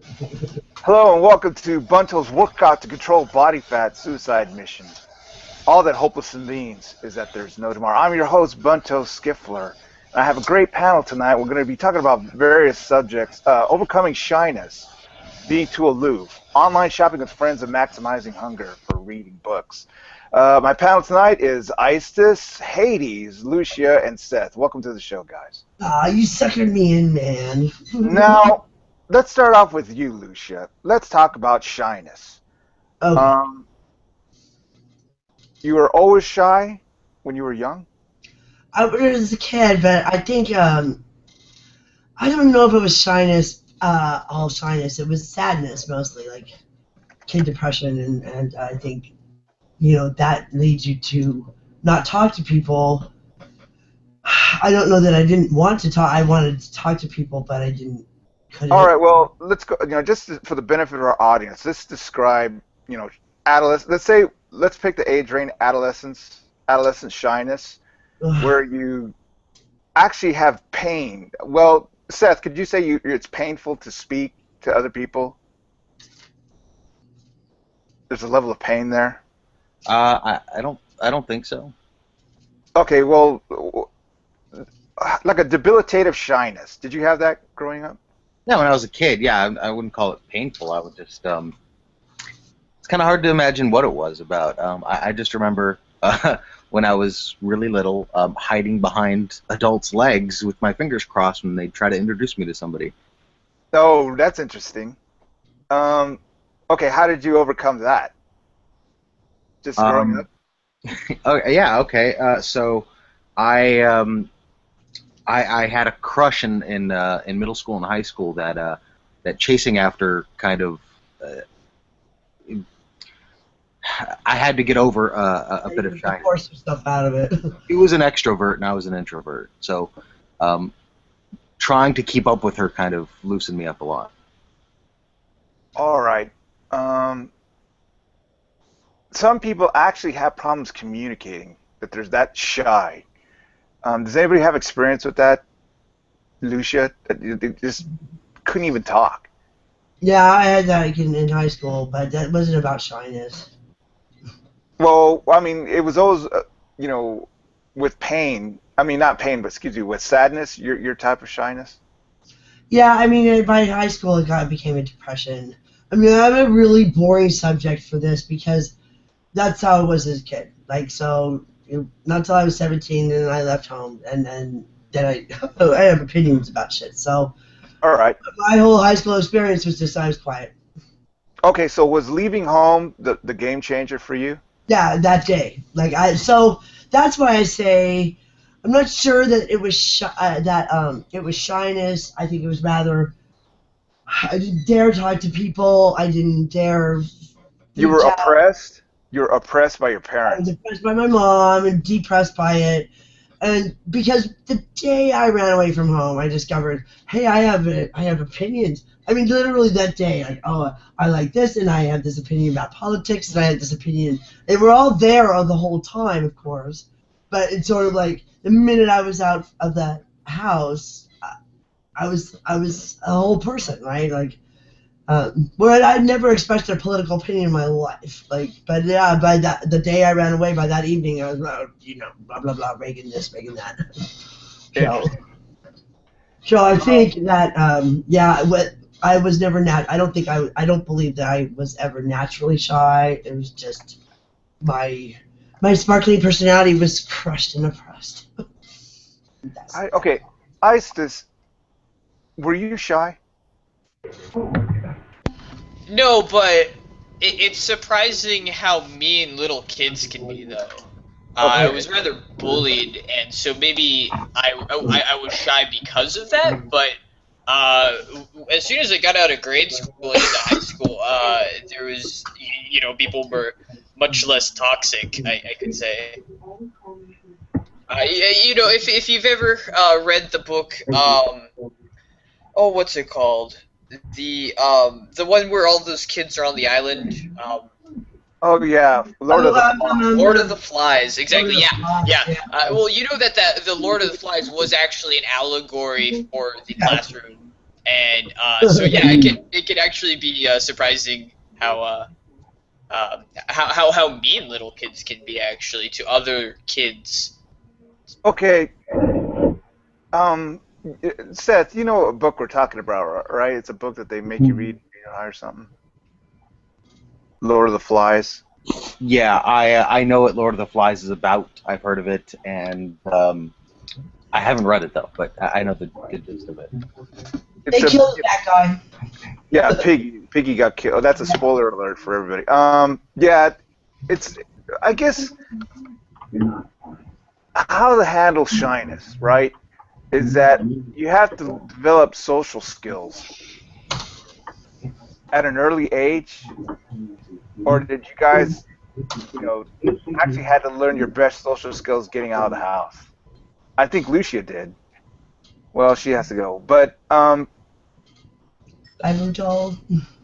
Hello and welcome to Bunto's Workout to Control Body Fat Suicide Mission. All that hopelessness means is that there's no tomorrow. I'm your host, Bunto Skiffler, and I have a great panel tonight. We're going to be talking about various subjects, overcoming shyness, being too aloof, online shopping with friends, and maximizing hunger for reading books. My panel tonight is Istis, Hades, Lucia, and Seth. Welcome to the show, guys. You suckered me in, man. Now, let's start off with you, Lucia. Let's talk about shyness. Okay. Um, you were always shy when you were young? I was as a kid, but I think I don't know if it was shyness, all shyness. It was sadness mostly, like kid depression, and I think that leads you to not talk to people. I don't know that I didn't want to talk. I wanted to talk to people, but I didn't. All right, Couldn't. well, let's go, for the benefit of our audience, let's describe, adolescence. Let's pick the age range, adolescent shyness, Ugh. where you actually have pain. Well, Seth, could you say it's painful to speak to other people? There's a level of pain there. I don't think so. Okay, well, like a debilitative shyness. Did you have that growing up? No, when I was a kid, yeah, I wouldn't call it painful. I would just it's kind of hard to imagine what it was about. I just remember when I was really little, hiding behind adults' legs with my fingers crossed when they try to introduce me to somebody. Oh, that's interesting. Um, okay, how did you overcome that? Just growing up? Um, oh yeah, okay. So I um, I had a crush in middle school and high school that chasing after kind of uh, I had to get over a bit You of have to shyness. force yourself out of it. He was an extrovert and I was an introvert, so um, trying to keep up with her kind of loosened me up a lot. All right. Um, some people actually have problems communicating, that they're that shy. Does anybody have experience with that, Lucia? That they just couldn't even talk. Yeah, I had that in high school, but that wasn't about shyness. Well, I mean, it was always, you know, with pain. I mean, not pain, but excuse me, with sadness, your type of shyness. Yeah, I mean, by high school, it became a depression. I mean, I have a really boring subject for this because that's how it was as a kid. Like, so, not until I was 17, and then I left home, and then I, I have opinions about shit. So, All right. my whole high school experience was just I was quiet. Okay, so was leaving home the game changer for you? Yeah, that day. So that's why I say I'm not sure that it was it was shyness. I think it was rather I didn't dare talk to people. I didn't dare You were reach out. oppressed. You were oppressed by your I was parents. depressed by my mom and depressed by it. And because the day I ran away from home, I discovered, hey, I have opinions. I mean, literally that day, like, oh, I like this, and I have this opinion about politics, and I had this opinion. They were all there all the whole time, of course, but it's sort of like the minute I was out of that house, I was a whole person, right? Like, where I'd never expressed a political opinion in my life. Like, but yeah, by that the day I ran away, by that evening, I was, blah blah blah, Reagan this, Reagan that. So, Interesting. so I Um, think that yeah, what I was never I don't think I don't believe that I was ever naturally shy. It was just my my sparkling personality was crushed and oppressed. That's okay, Istis, were you shy? No, but it's surprising how mean little kids can be, though. I Okay. was rather bullied, and so maybe I was shy because of that. But uh, as soon as I got out of grade school and into high school, there was people were much less toxic. I could say. If you've ever read the book, oh, what's it called? The one where all those kids are on the island. Oh yeah, Lord of oh, the Flies. Lord of the Flies, Lord exactly. of the Yeah, Flies, yeah. yeah. Well, you know that the Lord of the Flies was actually an allegory for the Yeah. classroom. And so yeah, it can actually be surprising how mean little kids can be actually to other kids. Okay, um, Seth, you know what book we're talking about, right? It's a book that they make you read, or something. Lord of the Flies. Yeah, I know what Lord of the Flies is about. I've heard of it, and I haven't read it though, but I know the gist of it. They It's a killed that guy. Yeah, Piggy got killed. That's a spoiler alert for everybody. Yeah, it's I guess how to handle shyness, right? Is that you have to develop social skills at an early age, or did you guys, actually had to learn your best social skills getting out of the house? I think Lucia did. Well, she has to go, but I've been told.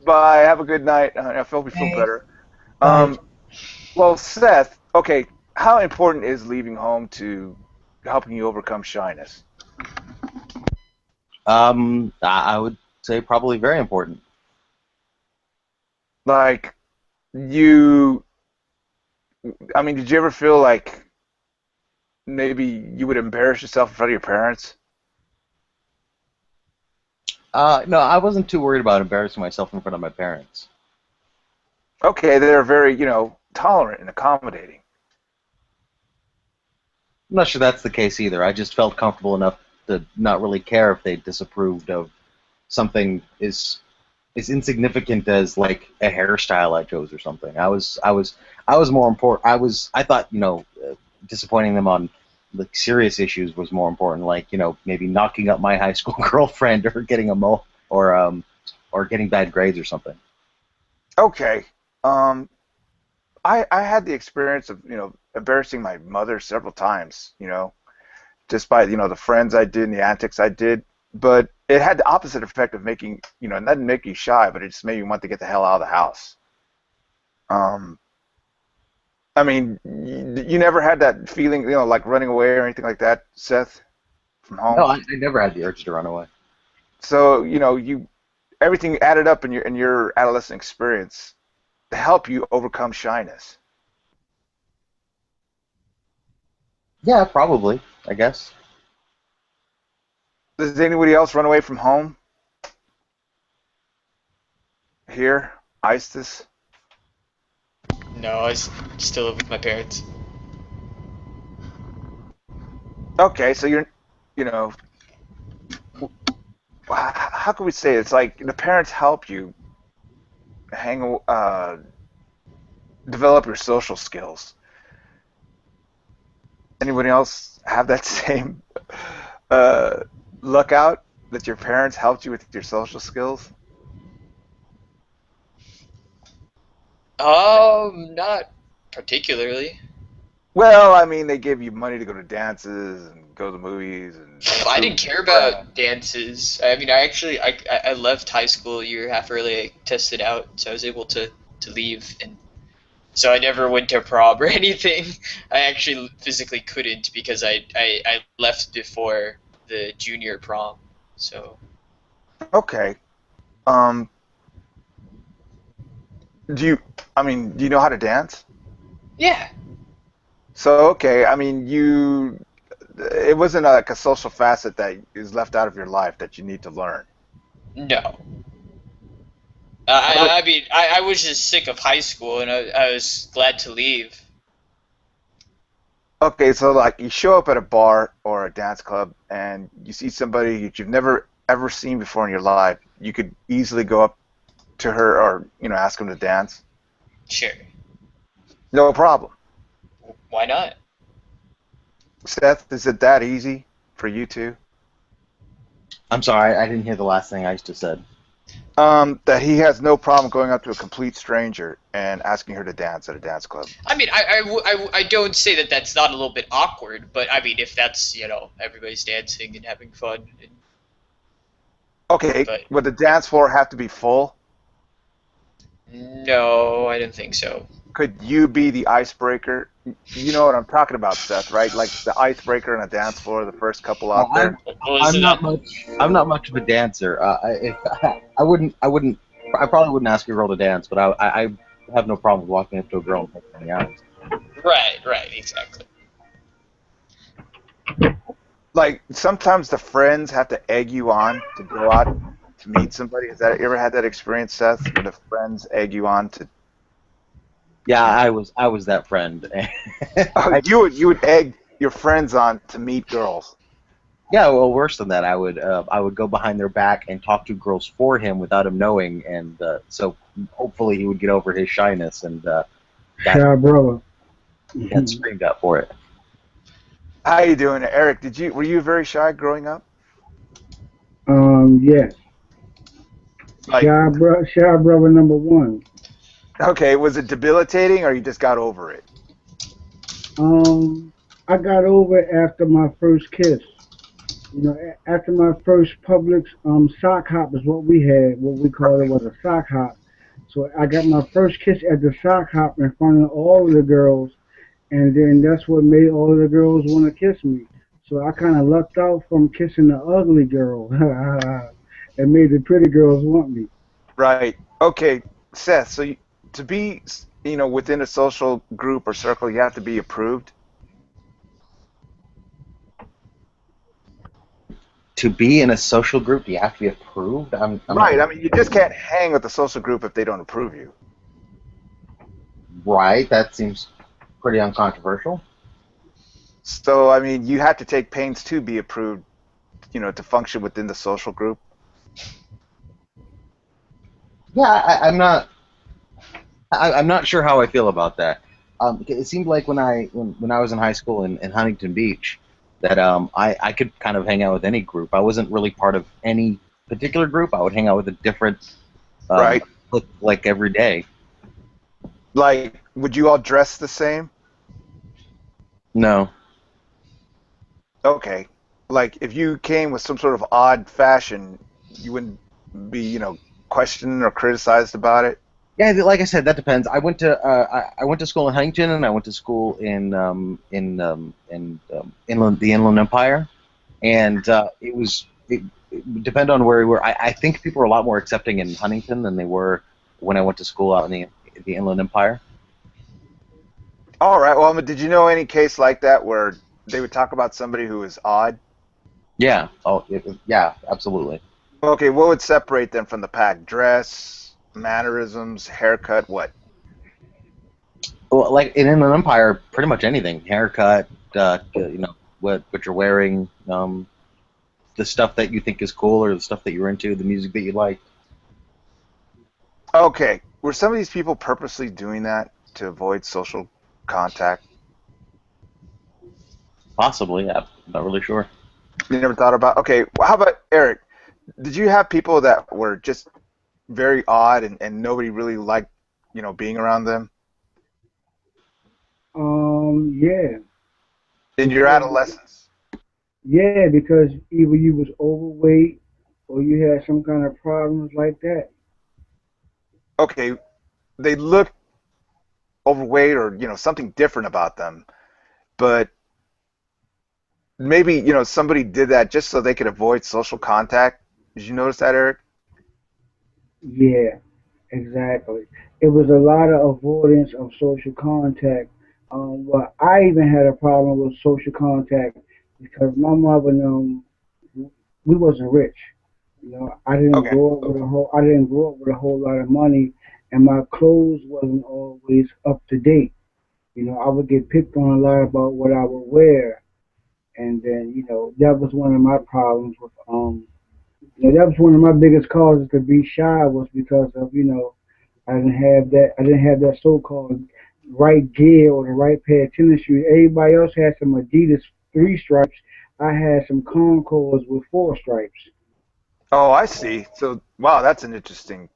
bye. Have a good night. I hope you feel Thanks. better. Bye. Um, well, Seth, okay, how important is leaving home to helping you overcome shyness? I would say probably very important. Like, you, I mean, did you ever feel like maybe you would embarrass yourself in front of your parents? No, I wasn't too worried about embarrassing myself in front of my parents. Okay, they're very, tolerant and accommodating. I'm not sure that's the case either. I just felt comfortable enough to not really care if they disapproved of something as insignificant as like a hairstyle I chose or something. I was more important. I thought disappointing them on like serious issues was more important. Like maybe knocking up my high school girlfriend or getting a or getting bad grades or something. Okay. Um, I had the experience of, embarrassing my mother several times, just by, the friends I did and the antics I did. But it had the opposite effect of making, it didn't make you shy, but it just made you want to get the hell out of the house. Um, I mean, you never had that feeling, like running away or anything like that, Seth, from No, home. I never had the urge to run away. So, you everything added up in your adolescent experience to help you overcome shyness. Yeah, probably. I guess. Does anybody else run away from home here? Istis? No, still live with my parents. Okay, so you know, how can we say it? It's like the parents help you develop your social skills. Anybody else have that same uh, luck out that your parents helped you with your social skills? Not particularly. Well, I mean, they give you money to go to dances and go to the movies and I food didn't and care crap. about dances. I mean, I left high school a year and a half early. I tested out, so I was able to leave, and so I never went to prom or anything. I actually physically couldn't because I left before the junior prom. So Okay. Um, do you? I mean, do you know how to dance? yeah, So okay, I mean, it wasn't like a social facet that is left out of your life that you need to learn. no. How I mean, I was just sick of high school, and I was glad to leave. Okay, so like you show up at a bar or a dance club and you see somebody that you've never ever seen before in your life, you could easily go up to her or ask them to dance. Sure, No problem. why not? Seth, is it that easy for you too? I'm sorry, I didn't hear the last thing I just said. That he has no problem going up to a complete stranger and asking her to dance at a dance club. I mean, I don't say that that's not a little bit awkward, but I mean, if that's, everybody's dancing and having fun, Okay, but would the dance floor have to be full? no, I don't think so. could you be the icebreaker? You know what I'm talking about, Seth, right? Like the icebreaker on a dance floor, the first couple Well, out there. Was I'm it not much. I'm not much of a dancer. I wouldn't. I wouldn't. I probably wouldn't ask a girl to dance, but I have no problem walking up to a girl and taking the eyes. right, exactly. Like sometimes the friends have to egg you on to go out to meet somebody. Has that you ever had that experience, Seth, where the friends egg you on to? Yeah, You know, I was that friend. oh, you would egg your friends on to meet girls. Yeah, well, worse than that, I would go behind their back and talk to girls for him without him knowing, and so hopefully he would get over his shyness and Shy brother. get screamed at for it. How you doing, Eric? Were you very shy growing up? Yes. Like, Shy brother number one. okay, was it debilitating, or you just got over it? Um, I got over it after my first kiss. You know, after my first Publix sock hop is what we had. What we called it was a sock hop. So I got my first kiss at the sock hop in front of all of the girls, and then that's what made all of the girls want to kiss me. So I kind of lucked out from kissing the ugly girl, and made the pretty girls want me. Right. Okay, Seth. So to be, within a social group or circle, you have to be approved. To be in a social group, do you have to be approved? I'm not Right. I mean, you just can't hang with the social group if they don't approve you. right. That seems pretty uncontroversial. So, I mean, you have to take pains to be approved, to function within the social group. Yeah, I'm not sure how I feel about that. It seemed like when I was in high school in Huntington Beach that I could kind of hang out with any group. I wasn't really part of any particular group. I would hang out with a different Right. like every day. Like, would you all dress the same? No. Okay. Like, if you came with some sort of odd fashion, you wouldn't be, questioned or criticized about it. Yeah, like I said, that depends. I went to school in Huntington and I went to school in the Inland Empire, and it would depend on where we were. I think people were a lot more accepting in Huntington than they were when I went to school out in the Inland Empire. All right. Well, I mean, did you know any case like that where they would talk about somebody who is odd? Yeah. Oh, yeah, absolutely. Okay, what would separate them from the pack? Dress, mannerisms, haircut, what? Well, like in Inland Empire, pretty much anything. Haircut, what you're wearing, the stuff that you think is cool or the stuff that you're into, the music that you like. Okay, were some of these people purposely doing that to avoid social contact? Possibly, yeah. I'm not really sure. You never thought about? Okay, well, how about Eric? Did you have people that were just very odd and nobody really liked, being around them Yeah. in your adolescence? Yeah, because either you was overweight or you had some kind of problems like that. Okay, they look overweight or, something different about them, but maybe, somebody did that just so they could avoid social contact. Did you notice that, Eric? Yeah, exactly. It was a lot of avoidance of social contact. Well, I even had a problem with social contact because my mother, we wasn't rich. Okay. I didn't grow up with a whole lot of money, and my clothes wasn't always up to date. I would get picked on a lot about what I would wear, and then that was one of my problems with that was one of my biggest causes to be shy was because of I didn't have that so-called right gear or the right pair of tennis shoes. Everybody else had some Adidas 3 stripes. I had some Concords with 4 stripes. Oh, I see. So, wow, that's an interesting,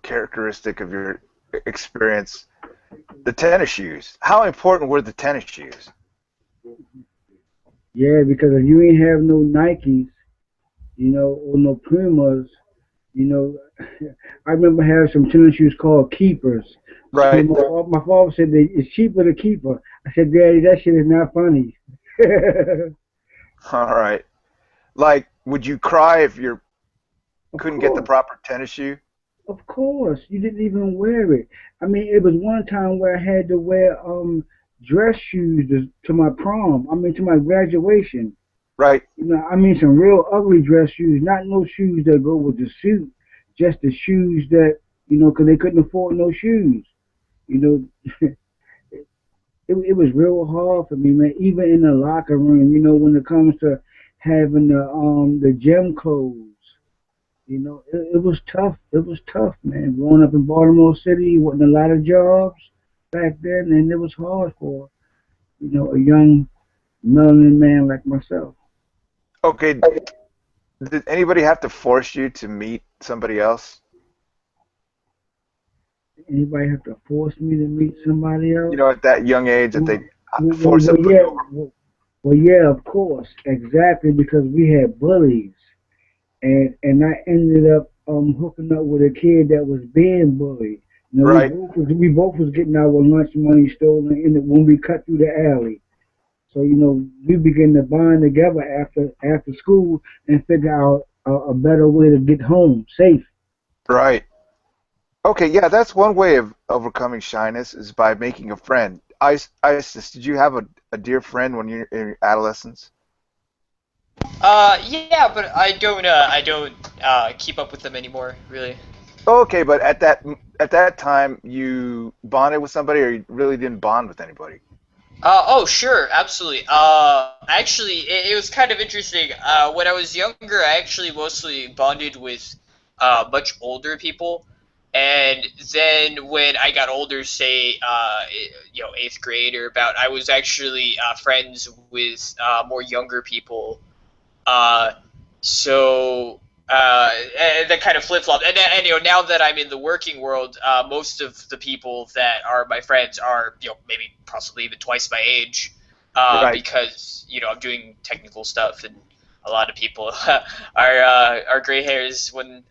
characteristic of your experience. The tennis shoes. How important were the tennis shoes? Yeah, because if you ain't have no Nikes, or no Pumas, You know, I remember having some tennis shoes called keepers. You Right. know, my father said that it's cheaper to keep her. I said, Daddy, that shit is not funny. All right. Like, would you cry if you Of couldn't get the course. proper tennis shoe? Of course, you didn't even wear it. I mean, it was one time where I had to wear dress shoes to my prom. I mean, to my graduation. Right. You know, I mean, some real ugly dress shoes, not no shoes that go with the suit, just the shoes that because they couldn't afford no shoes. You know, it was real hard for me, man. Even in the locker room, when it comes to having the gym clothes. It was tough. It was tough, man. Growing up in Baltimore City, wasn't a lot of jobs back then, and it was hard for, a young melanin man like myself. Okay. Did anybody have to force you to meet somebody else? Anybody have to force me to meet somebody You else? know, at that young age that they Well, well, force well, to put yeah, you over. well, yeah, of course, exactly, because we had bullies, and I ended up hooking up with a kid that was being bullied. Right. We both was getting our lunch money stolen when we cut through the alley. So we began to bond together after school and figure out a better way to get home safe. Right. Okay, yeah, that's one way of overcoming shyness is by making a friend. Isis, did you have a dear friend when you're in your adolescence? Yeah, but I don't keep up with them anymore, really. Okay, but at that time you bonded with somebody or you really didn't bond with anybody? Oh, sure, absolutely. Actually, it was kind of interesting. When I was younger, I actually mostly bonded with much older people, and then when I got older, say, eighth grade or about, I was actually friends with more younger people. Uh, so and that kind of flip flopped. And now that I'm in the working world, most of the people that are my friends are maybe possibly even twice my age, Right. because I'm doing technical stuff and a lot of people are gray hairs when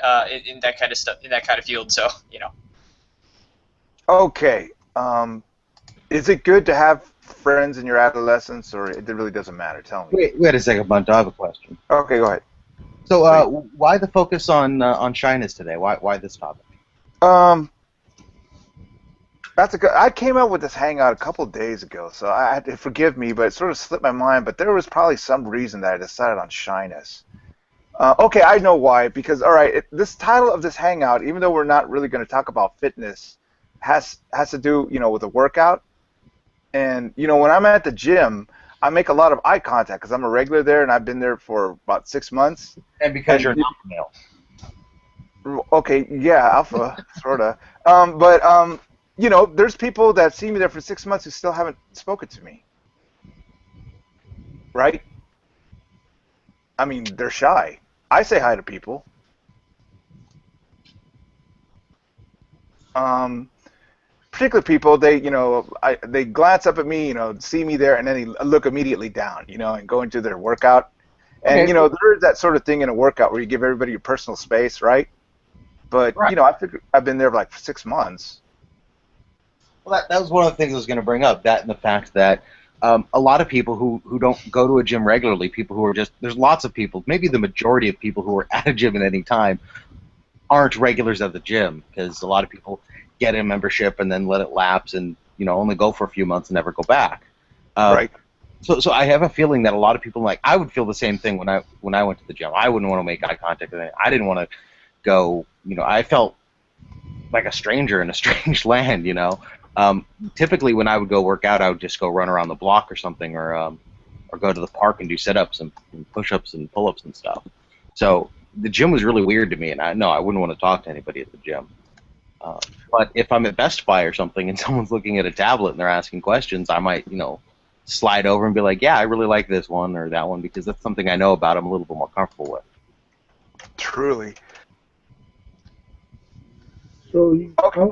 in that kind of stuff in that kind of field. So Okay. Is it good to have friends in your adolescence or it really doesn't matter? Tell me. Wait a second, Bunto. I have a question. Okay, go ahead. So, Please. why the focus on shyness today? Why this topic? Um, that's a good. I came up with this hangout a couple days ago, so I had to forgive me, but it sort of slipped my mind. But there was probably some reason that I decided on shyness. Okay, I know why. Because all right, this title of this hangout, even though we're not really going to talk about fitness, has to do with a workout. And when I'm at the gym, I make a lot of eye contact because I'm a regular there, and I've been there for about 6 months. And because And you're an alpha male. okay, yeah, alpha, sorta. But there's people that see me there for 6 months who still haven't spoken to me, right? I mean, they're shy. I say hi to people. Um, Particular people, they glance up at me, see me there, and then they look immediately down, and go into their workout. And Okay. there is that sort of thing in a workout where you give everybody your personal space, right? But Right. I figure I've been there for like 6 months. Well, that was one of the things I was going to bring up. That and the fact that a lot of people who don't go to a gym regularly, people who are just there's lots of people, maybe the majority of people who are at a gym at any time aren't regulars at the gym because a lot of people get a membership and then let it lapse and only go for a few months and never go back. Uh, Right. so I have a feeling that a lot of people I would feel the same thing when I went to the gym. I wouldn't want to make eye contact with anyone. I didn't want to go. I felt like a stranger in a strange land. Typically, when I would go work out, I would just go run around the block or something, or go to the park and do sit-ups and push-ups and pull-ups and stuff. So the gym was really weird to me, and I wouldn't want to talk to anybody at the gym. Uh, but if I'm at Best Buy or something and someone's looking at a tablet and they're asking questions, I might, slide over and be like, yeah, I really like this one or that one because that's something I know about. I'm a little bit more comfortable with. Truly. So Okay.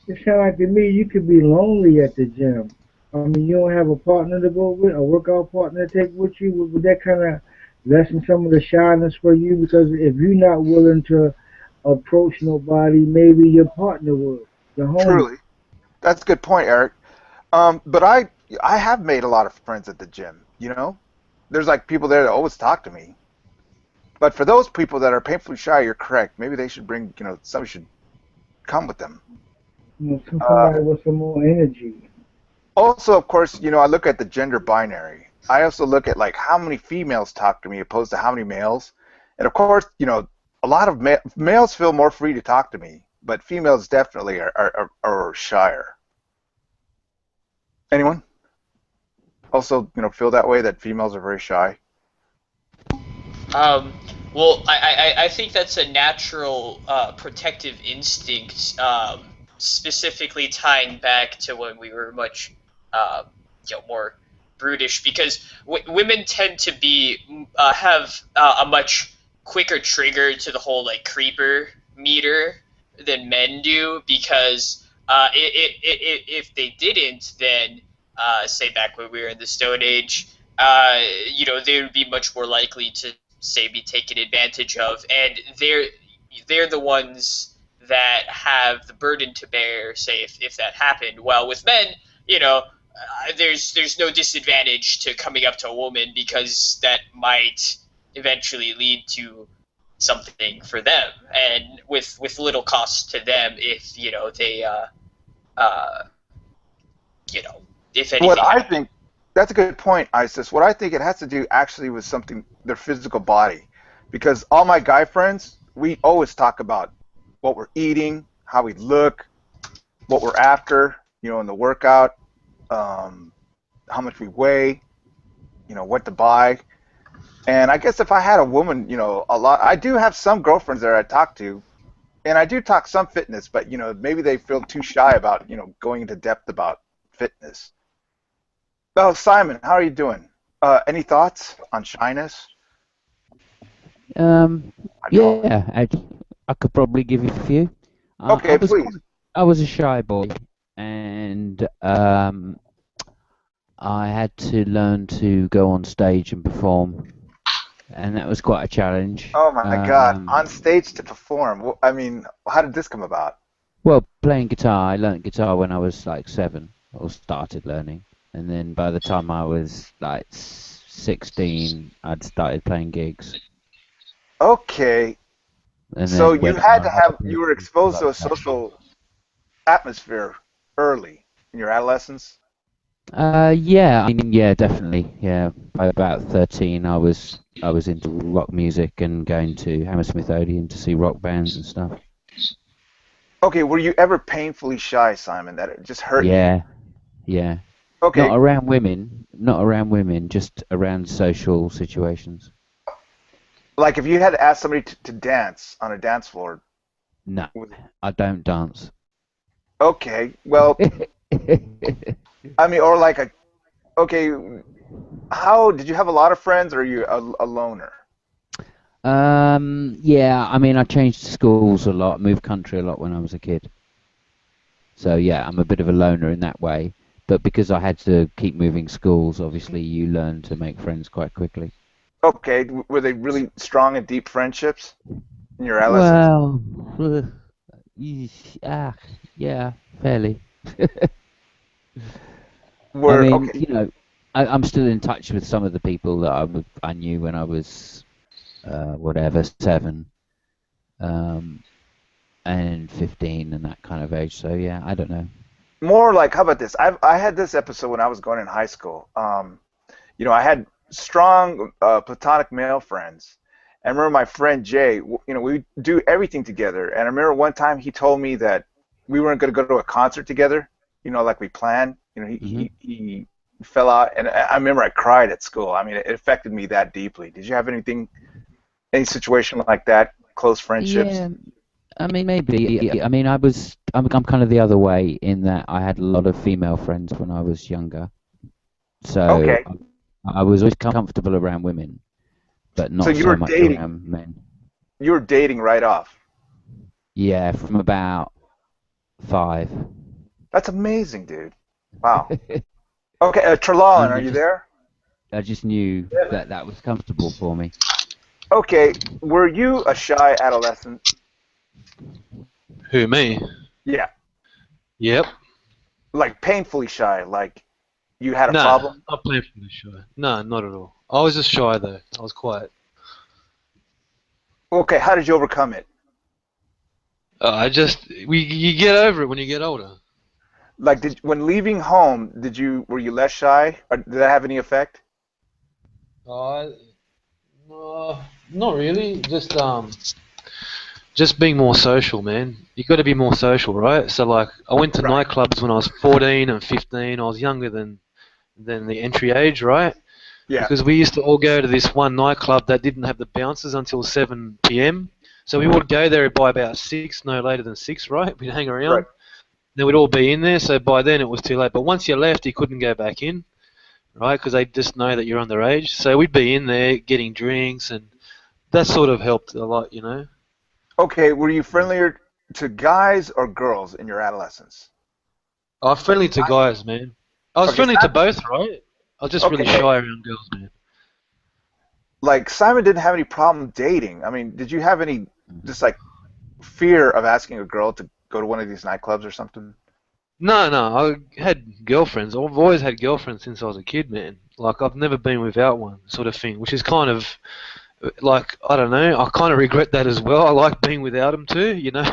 it sounds like to me you could be lonely at the gym. I mean, you don't have a partner to go with, a workout partner to take with you. Would that kind of lessen some of the shyness for you? Because if you're not willing to approach nobody. Maybe your partner would, your homie. Truly, that's a good point, Eric. But I have made a lot of friends at the gym. You know, there's like people there that always talk to me. But for those people that are painfully shy, you're correct. Maybe they should bring, somebody should come with them. You know, Uh, somebody with some more energy. Also, of course, I look at the gender binary. I also look at like how many females talk to me opposed to how many males. And of course, a lot of males feel more free to talk to me, but females definitely are shyer. Anyone also, feel that way that females are very shy? Um, well, I think that's a natural protective instinct, specifically tying back to when we were much, uh, more brutish, because women tend to be have a much quicker trigger to the whole like creeper meter than men do, because if they didn't, then say back when we were in the Stone Age, they would be much more likely to say be taken advantage of, and they're the ones that have the burden to bear, say if that happened. While with men, there's no disadvantage to coming up to a woman, because that might eventually lead to something for them, and with little cost to them if they uh you know if What anything I happens. think, that's a good point, Isis. What I think it has to do actually with something, their physical body. Because all my guy friends, we always talk about what we're eating, how we look, what we're after, in the workout, um, how much we weigh, what to buy. And I guess if I had a woman, a lot, I do have some girlfriends that I talk to, and I do talk some fitness, but, maybe they feel too shy about, going into depth about fitness. Oh, Simon, how are you doing? Any thoughts on shyness? Um, How'd you always? yeah, I could probably give you a few. I Okay, was please. quite, I was a shy boy, and I had to learn to go on stage and perform, and that was quite a challenge. Oh my God, on stage to perform. I mean, how did this come about? Well, playing guitar, I learned guitar when I was like 7, or started learning, and then by the time I was like 16, I'd started playing gigs, Okay, and so then you went had on to other have, you were places exposed to like a that. social atmosphere early in your adolescence. Yeah, I mean, yeah, definitely. Yeah, by about 13, I was into rock music and going to Hammersmith Odeon to see rock bands and stuff. Okay, were you ever painfully shy, Simon, that it just hurt you? Yeah, yeah. Okay, Not around women, just around social situations. like if you had to ask somebody to dance on a dance floor, No, was- I don't dance. okay, well, I mean, or like okay, how did you have a lot of friends, or are you a loner? Yeah, I mean, I changed schools a lot, moved country a lot when I was a kid. So yeah, I'm a bit of a loner in that way. But because I had to keep moving schools, obviously you learn to make friends quite quickly. Okay, were they really strong and deep friendships in your adolescence? Well, ah, yeah, fairly. I Were mean, okay. I'm still in touch with some of the people that I knew when I was whatever 7, um, and 15 and that kind of age. So yeah, I don't know. More like, how about this? I had this episode when I was going in high school. I had strong platonic male friends. And I remember my friend Jay, we do everything together. And I remember one time he told me that we weren't going to go to a concert together, like we planned. Hmm. He fell out. And I remember I cried at school. I mean, it affected me that deeply. Did you have any situation like that, close friendships? Yeah, I mean maybe. I mean I'm kind of the other way in that I had a lot of female friends when I was younger. So Okay. I was always comfortable around women, but So not so much around men. you were dating right off. Yeah, from about 5. That's amazing, dude. Wow. Okay, And Trelawn, are you there? I just knew that that was comfortable for me. Okay, were you a shy adolescent? Who, me? Yeah, Yep. like painfully shy. Like you had a Nah, problem. not painfully shy. No, not at all. I was just shy though. I was quiet. Okay, how did you overcome it? You get over it when you get older. Like, when leaving home, were you less shy, or did that have any effect? Uh, Not really. Just being more social, man. You got to be more social, right? So like, I went to Right. nightclubs when I was 14 and 15. I was younger than the entry age, right? Yeah. Because we used to all go to this one nightclub that didn't have the bouncers until 7 p.m. So we would go there by about 6, no later than 6, right? We'd hang Right. around. Then we'd all be in there. So by then it was too late. But once you left, you couldn't go back in, right? Because they just know that you're underage. So we'd be in there getting drinks, and that sort of helped a lot, you know. Okay, were you friendlier to guys or girls in your adolescence? I was friendly to guys, man. I was Okay, friendly to both, right? I was just really okay. shy around girls, man. Like Simon didn't have any problem dating. I mean, did you have any just like fear of asking a girl to go to one of these nightclubs or something? No, I had girlfriends. I've always had girlfriends since I was a kid, man. Like, I've never been without one, sort of thing, which is kind of, like, I don't know, I kind of regret that as well. I like being without them too, you know?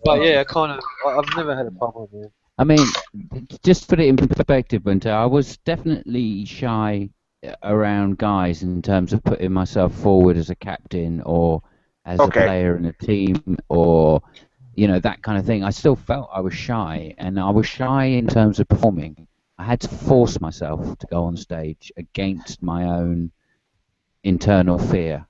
But yeah, I've never had a problem, man. I mean, just to put it in perspective, Bunto, I was definitely shy around guys in terms of putting myself forward as a captain or as a Okay. player in a team or, that kind of thing. I still felt I was shy, and I was shy in terms of performing. I had to force myself to go on stage against my own internal fear.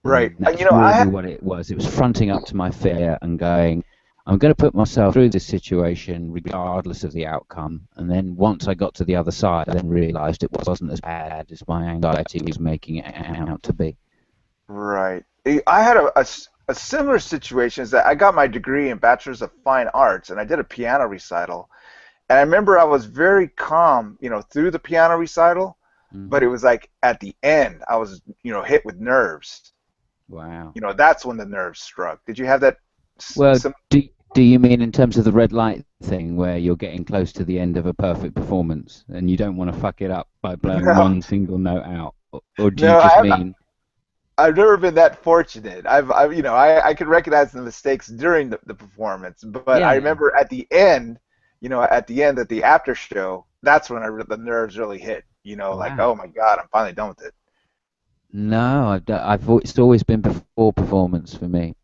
Right. That's You know, I really had what it was. It was fronting up to my fear and going, I'm going to put myself through this situation regardless of the outcome. And then once I got to the other side, I then realised it wasn't as bad as my anxiety was making it out to be. right. I had a similar situation. Is that I got my degree in Bachelor's of Fine Arts, and I did a piano recital. And I remember I was very calm, through the piano recital, but it was like at the end, I was, hit with nerves. Wow. That's when the nerves struck. Did you have that? Well, do you mean in terms of the red light thing where you're getting close to the end of a perfect performance and you don't want to fuck it up by blowing No, one single note out? Or do you no, just mean... I've never been that fortunate. I can recognize the mistakes during the performance, but I Yeah. remember at the end, at the after show, that's when the nerves really hit. Like, Wow. oh my God, I'm finally done with it. No, it's always been before performance for me.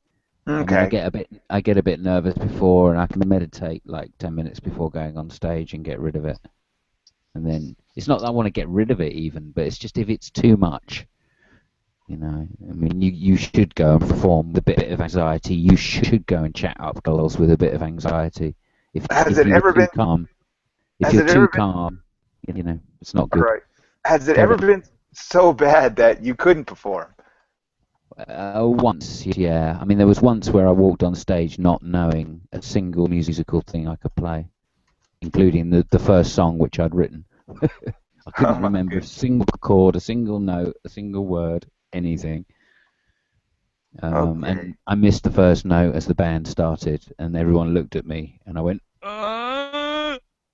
I mean, Okay. I get a bit nervous before, and I can meditate like 10 minutes before going on stage and get rid of it. And then it's not that I want to get rid of it even, but it's just if it's too much, I mean, you should go and perform with a bit of anxiety. You should go and chat up girls with a bit of anxiety. If Has if it you're ever too been? calm, if Has you're it ever too been? calm, it's not All good. right. Has it Go ever ahead. been so bad that you couldn't perform? Once, yeah. I mean, there was once where I walked on stage not knowing a single musical thing I could play, including the first song which I'd written. I Oh couldn't my remember a goodness. single chord, a single note, a single word, anything. Okay. And I missed the first note as the band started, and everyone looked at me, and I went,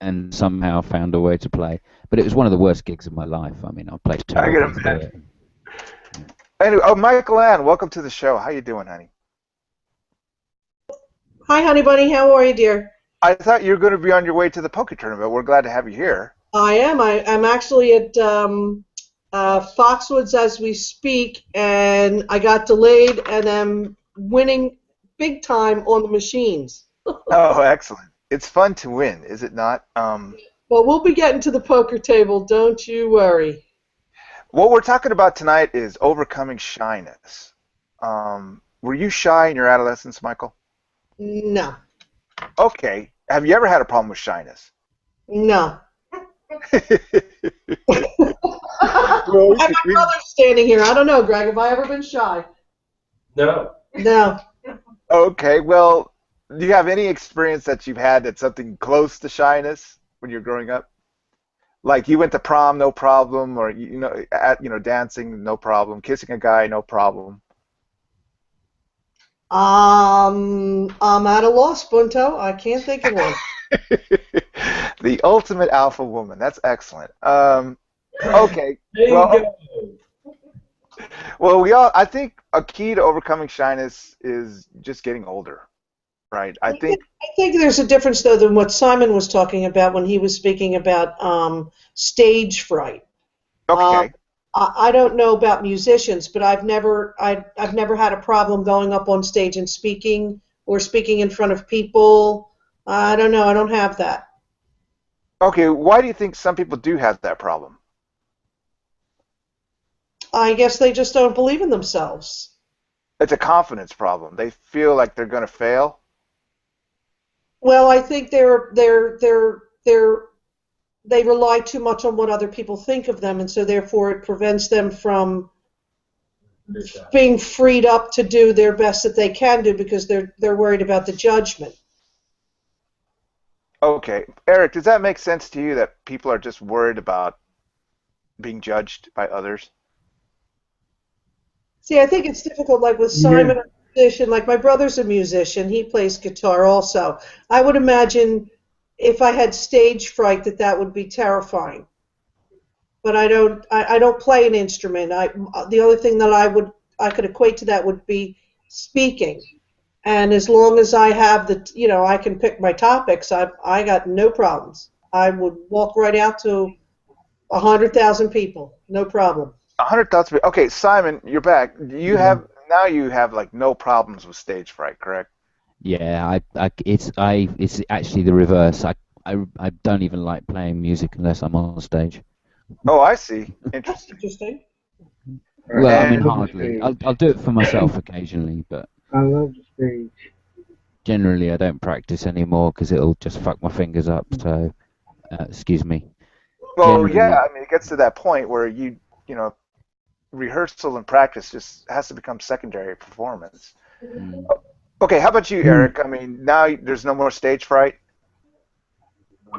and somehow found a way to play. But it was one of the worst gigs of my life. I mean, I played I can terribly through imagine. it. Anyway, Michael Ann, welcome to the show. How you doing, honey? Hi, honey bunny. How are you, dear? I thought you were going to be on your way to the poker tournament. We're glad to have you here. I am. I'm actually at Foxwoods as we speak, and I got delayed, and I'm winning big time on the machines. Oh, excellent. It's fun to win, is it not? Well, we'll be getting to the poker table. Don't you worry. What we're talking about tonight is overcoming shyness. Were you shy in your adolescence, Michael? No, Okay. Have you ever had a problem with shyness? no. Well, I have my brother standing here. I don't know, Greg. Have I ever been shy? No. No. okay. Well, do you have any experience that you've had that's something close to shyness when you're growing up? Like you went to prom, no problem, or dancing, no problem, kissing a guy, no problem. I'm at a loss, Bunto. I can't think of one. The ultimate alpha woman. That's excellent. Okay. There you Well, go. well, we all. I think a key to overcoming shyness is just getting older, right? I think. I think there's a difference, though, than what Simon was talking about when he was speaking about stage fright. Okay. I don't know about musicians, but I've never had a problem going up on stage and speaking or speaking in front of people. I don't know. I don't have that. Okay. Why do you think some people do have that problem? I guess they just don't believe in themselves. It's a confidence problem. They feel like they're going to fail. Well, I think they rely too much on what other people think of them, and so therefore it prevents them from being freed up to do their best that they can do because they're worried about the judgment. Okay. Eric, does that make sense to you that people are just worried about being judged by others? See, I think it's difficult, like with Simon, a musician, like my brother's a musician, he plays guitar also. I would imagine if I had stage fright that would be terrifying. But I don't play an instrument. The only thing that I could equate to that would be speaking. And as long as I have I can pick my topics, I got no problems. I would walk right out to 100,000 people, no problem. 100,000. Okay, Simon, you're back. You have like no problems with stage fright, correct? Yeah, it's actually the reverse. I don't even like playing music unless I'm on stage. Oh, I see. Interesting. Interesting. Well, I mean, And- hardly. I'll do it for myself occasionally, but I love the stage. generally I don't practice anymore because it'll just fuck my fingers up. So, excuse me. Well, Generally- yeah. I mean, it gets to that point where rehearsal and practice just has to become secondary performance. Mm. Okay, how about you, Eric? I mean, now there's no more stage fright.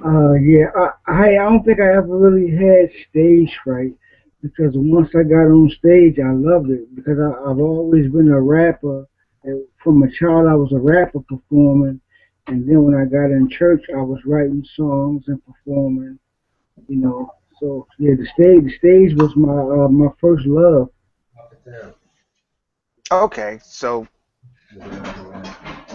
Yeah, I don't think I ever really had stage fright because once I got on stage, I loved it because I've always been a rapper. And from a child, I was a rapper performing, and then when I got in church, I was writing songs and performing. So yeah, the stage was my first love. Okay, so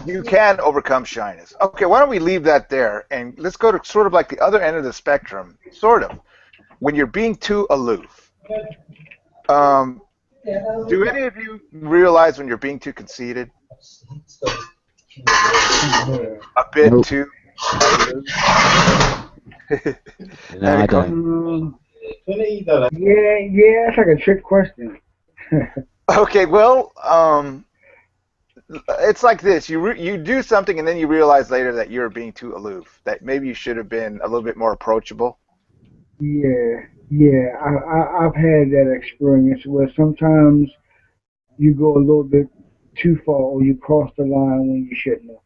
you can overcome shyness. Okay, why don't we leave that there and let's go to sort of like the other end of the spectrum, sort of, when you're being too aloof. Do any of you realize when you're being too conceited? A bit Nope. too? No, I don't. Yeah, it's like a trick question. Okay, well, it's like this. You do something and then you realize later that you're being too aloof, that maybe you should have been a little bit more approachable. Yeah, I've had that experience where sometimes you go a little bit too far or you cross the line when you shouldn't have.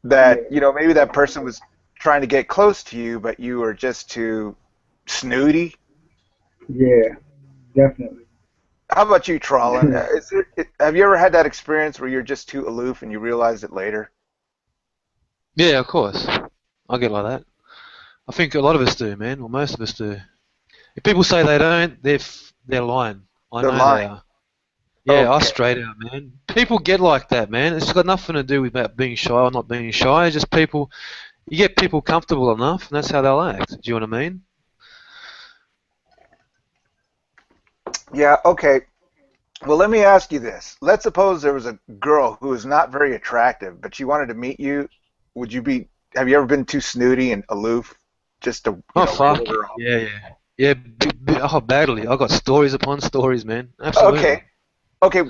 That, maybe that person was trying to get close to you, but you were just too snooty. Yeah, definitely. How about you, Trollin? Have you ever had that experience where you're just too aloof and you realize it later? Yeah, of course. I get like that. I think a lot of us do, man. Well, most of us do. If people say they don't, they're lying. I They're know lying. they are. Yeah, I Okay. straight out, man. People get like that, man. It's got nothing to do with about being shy or not being shy. It's just people. You get people comfortable enough, and that's how they'll act. Do you know what I mean? Yeah, okay. Well, let me ask you this. Let's suppose there was a girl who was not very attractive, but she wanted to meet you. Have you ever been too snooty and aloof just to, Oh fuck. roll her off? Yeah. Oh, badly. I got stories upon stories, man. Absolutely. Okay.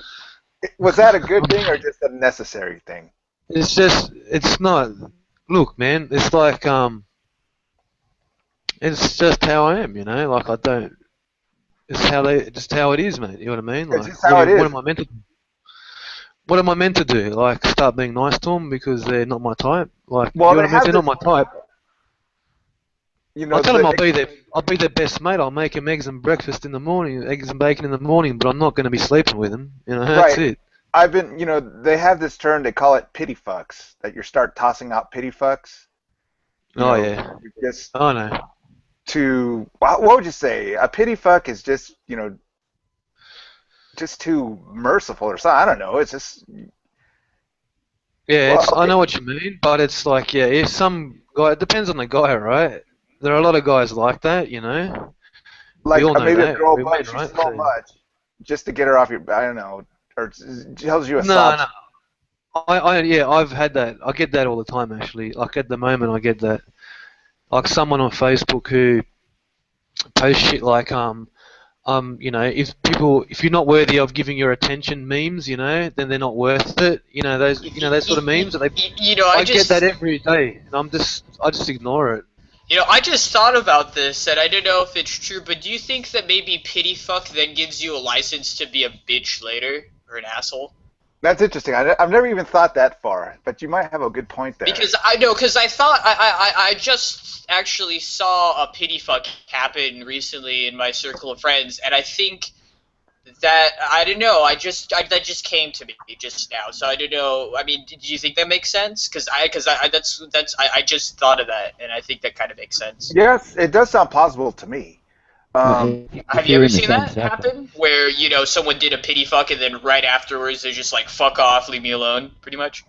Was that a good thing or just a necessary thing? It's not. Look, man. It's like it's just how I am, Like I don't. It's just how it is, mate. You know what I mean? It's Like, just how it is. what am I meant to? What am I meant to do? Like, start being nice to them because they're not my type? Like, Well, you know they what I mean? have If they're not my type, I'll tell them I'll be their best mate. I'll make them eggs and breakfast in the morning, eggs and bacon in the morning, but I'm not going to be sleeping with them. That's Right. it. I've been, they have this term, they call it pity fucks, that you start tossing out pity fucks. Oh yeah. Just Oh no. what would you say? A pity fuck is just, just too merciful or something. I don't know. It's just, Yeah, well, I okay. know what you mean, but it's like, yeah, if some guy, it depends on the guy, right? There are a lot of guys like that, you know. We Like all know maybe a that. girl We men, bugs you right? so So, much just to get her off your, I don't know, or tells you a no, sob. no. Yeah, I've had that. I get that all the time, actually. Like at the moment, I get that. Like someone on Facebook who posts shit like, if you're not worthy of giving your attention memes, then they're not worth it. Those sort of memes. And I get that every day, and I just ignore it. I just thought about this, and I don't know if it's true, but do you think that maybe pity fuck then gives you a license to be a bitch later, or an asshole? That's interesting. I've never even thought that far, but you might have a good point there. Because I thought I just actually saw a pity fuck happen recently in my circle of friends, and I think that I don't know. That just came to me just now, so I don't know. I mean, do you think that makes sense? Because I just thought of that, and I think that kind of makes sense. Yes, it does sound plausible to me. Have you ever seen that happen? Where, someone did a pity fuck and then right afterwards they're just like, fuck off, leave me alone, pretty much?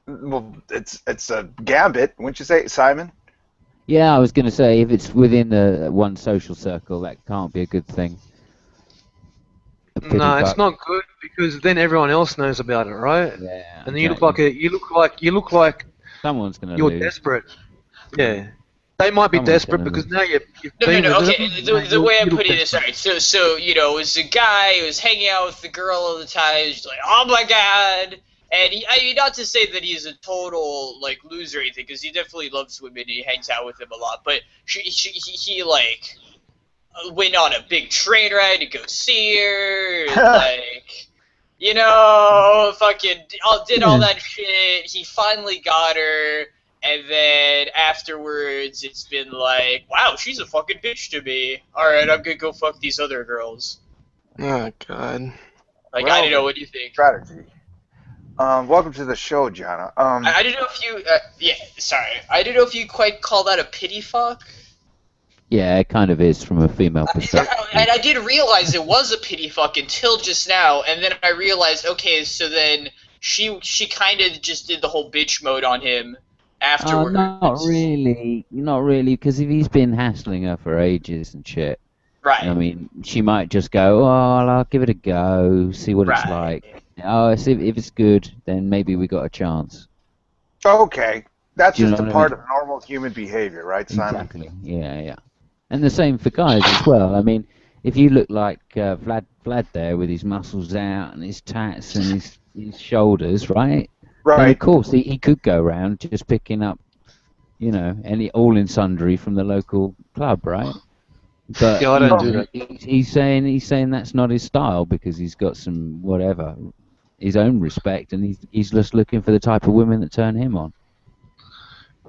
Well, it's a gambit, wouldn't you say, Simon? Yeah, I was going to say, if it's within the one social circle, that can't be a good thing. No, it's not good because then everyone else knows about it, right? Yeah. And then you look like someone's going to you're lose. Desperate. Yeah. They might be desperate because now you've No, okay, the way I'm putting this, alright, so, it was a guy who was hanging out with the girl all the time, he's like, oh my god, and not to say that he's a total, like, loser or anything, because he definitely loves women and he hangs out with them a lot, but he like, went on a big train ride to go see her, and, like, fucking did all that shit, he finally got her. And then afterwards, it's been like, wow, she's a fucking bitch to me. Alright, I'm gonna go fuck these other girls. Oh, God. Like, I don't know, what do you think? Strategy. Welcome to the show, Jana. I don't know if you, I don't know if you quite call that a pity fuck. Yeah, it kind of is from a female perspective. And I did realize it was a pity fuck until just now, and then I realized, okay, so then she kind of just did the whole bitch mode on him. Afterwards. Not really, because if he's been hassling her for ages and shit, right? I mean, she might just go, "Oh, I'll give it a go, see what it's like. Oh, if it's good, then maybe we got a chance." Okay, that's just a part of normal human behavior, right, Simon? Exactly. Yeah. And the same for guys as well. I mean, if you look like Vlad there with his muscles out and his tats and his shoulders, right? Right. And of course, he could go around just picking up, any all in sundry from the local club, right? But yeah, I don't do that. He's saying that's not his style because he's got some his own respect, and he's just looking for the type of women that turn him on.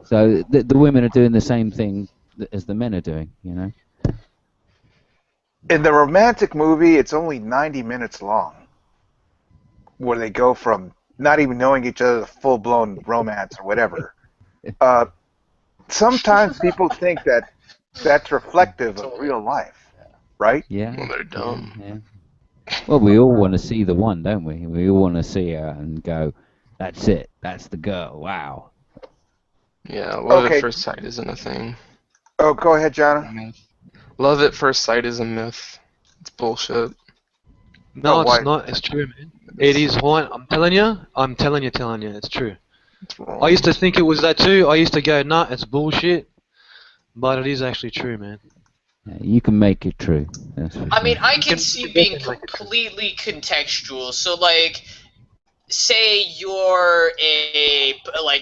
So the women are doing the same thing as the men are doing, In the romantic movie, it's only 90 minutes long, where they go from not even knowing each other, full-blown romance or whatever. Sometimes people think that that's reflective of real life, right? Yeah. Well, they're dumb. Yeah. Well, we all want to see the one, don't we? We all want to see her and go, that's it, that's the girl, wow. Yeah, love at first sight isn't a thing. Oh, go ahead, John. Love at first sight is a myth. It's bullshit. No, it's not. It's true, man. It is fine. I'm telling you, it's true. It's wrong. I used to think it was that too. I used to go, nah, it's bullshit. But it is actually true, man. Yeah, you can make it true. That's for I mean, sure. I can see being completely contextual. So, like, say you're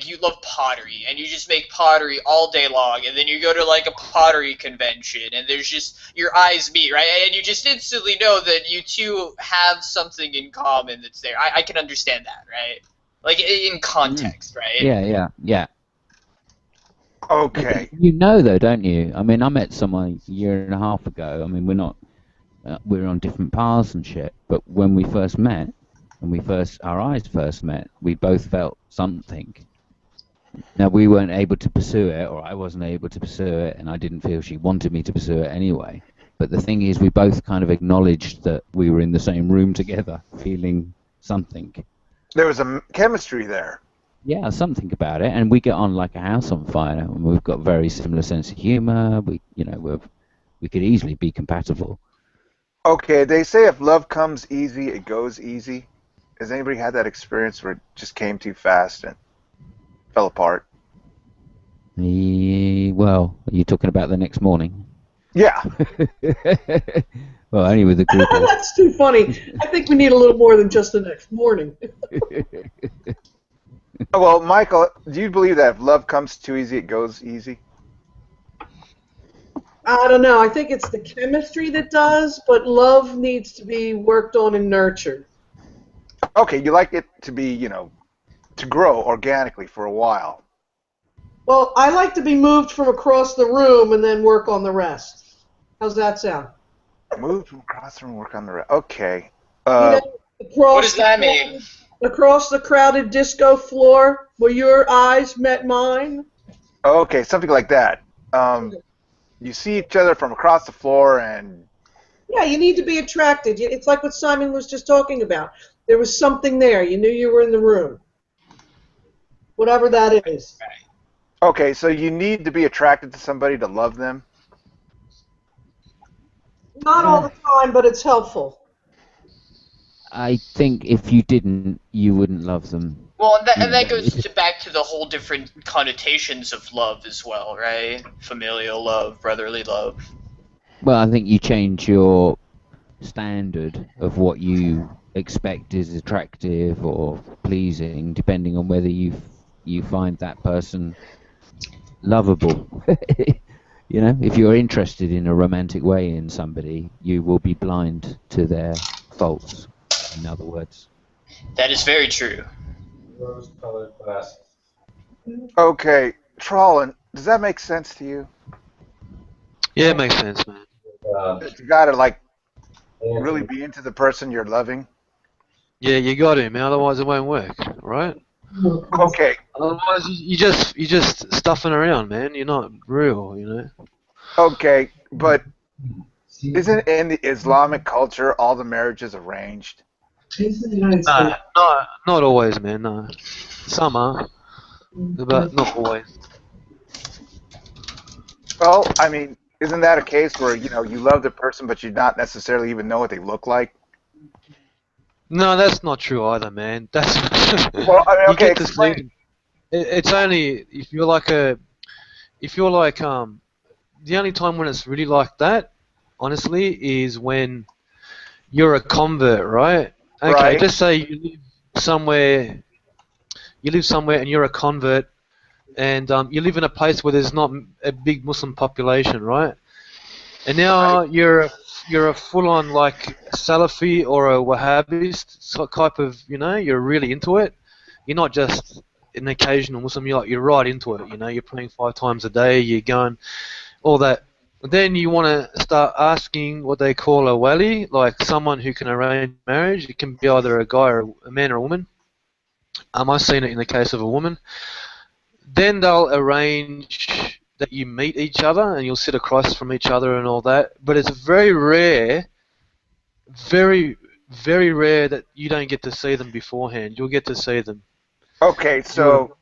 you love pottery, and you just make pottery all day long, and then you go to, like, a pottery convention, and there's just, your eyes meet, right? And you just instantly know that you two have something in common that's there. I can understand that, right? Like, in context, right? Yeah. Okay. You know, though, don't you? I mean, I met someone a year and a half ago. I mean, we're on different paths and shit, but when we first met, when our eyes first met, we both felt something. Now, we weren't able to pursue it, or I wasn't able to pursue it, and I didn't feel she wanted me to pursue it anyway. But the thing is, we both kind of acknowledged that we were in the same room together, feeling something. There was a chemistry there. Yeah, something about it, and we get on like a house on fire, and we've got very similar sense of humor. We could easily be compatible. Okay, they say if love comes easy, it goes easy. Has anybody had that experience where it just came too fast and fell apart? Well, are you talking about the next morning? Yeah. Well, only with the group. That's too funny. I think we need a little more than just the next morning. Well, Michael, do you believe that if love comes too easy, it goes easy? I don't know. I think it's the chemistry that does, but love needs to be worked on and nurtured. Okay, you like it to be, to grow organically for a while. Well, I like to be moved from across the room and then work on the rest. How's that sound? Move from across the room, work on the rest. Okay. What does that mean? Across the crowded disco floor where your eyes met mine? Okay, something like that. You see each other from across the floor and... Yeah, you need to be attracted. It's like what Simon was just talking about. There was something there. You knew you were in the room. Whatever that is. Okay, so you need to be attracted to somebody to love them? Not all the time, but it's helpful. I think if you didn't, you wouldn't love them. Well, and that goes back to the whole different connotations of love as well, right? Familial love, brotherly love. Well, I think you change your standard of what you expect is attractive or pleasing, depending on whether you find that person lovable. If you're interested in a romantic way in somebody, you will be blind to their faults, in other words. That is very true. Rose-colored glasses. Okay, Trollin, does that make sense to you? Yeah, it makes sense, man. You gotta, really be into the person you're loving? Yeah, you got to, man. Otherwise, it won't work, right? Okay. Otherwise, you just stuffing around, man. You're not real, Okay, but isn't in the Islamic culture all the marriages arranged? No, not always, man. No, some are, but not always. Well, I mean, isn't that a case where you love the person, but you not necessarily even know what they look like? No, that's not true either, man. That's well, I mean, okay, you get to see. It's only if you're like the only time when it's really like that, honestly, is when you're a convert, right? Okay, right. Just say you live somewhere and you're a convert, and you live in a place where there's not a big Muslim population, right? And now right. you're a full-on like Salafi or a Wahhabist type of, you're really into it. You're not just an occasional Muslim. You're right into it. You're praying 5 times a day. You're going all that. Then you want to start asking what they call a wali, like someone who can arrange marriage. It can be either a guy or a man or a woman. I've seen it in the case of a woman. Then they'll arrange that you meet each other and you'll sit across from each other and all that. But it's very rare, very, very rare that you don't get to see them beforehand. You'll get to see them. Okay, so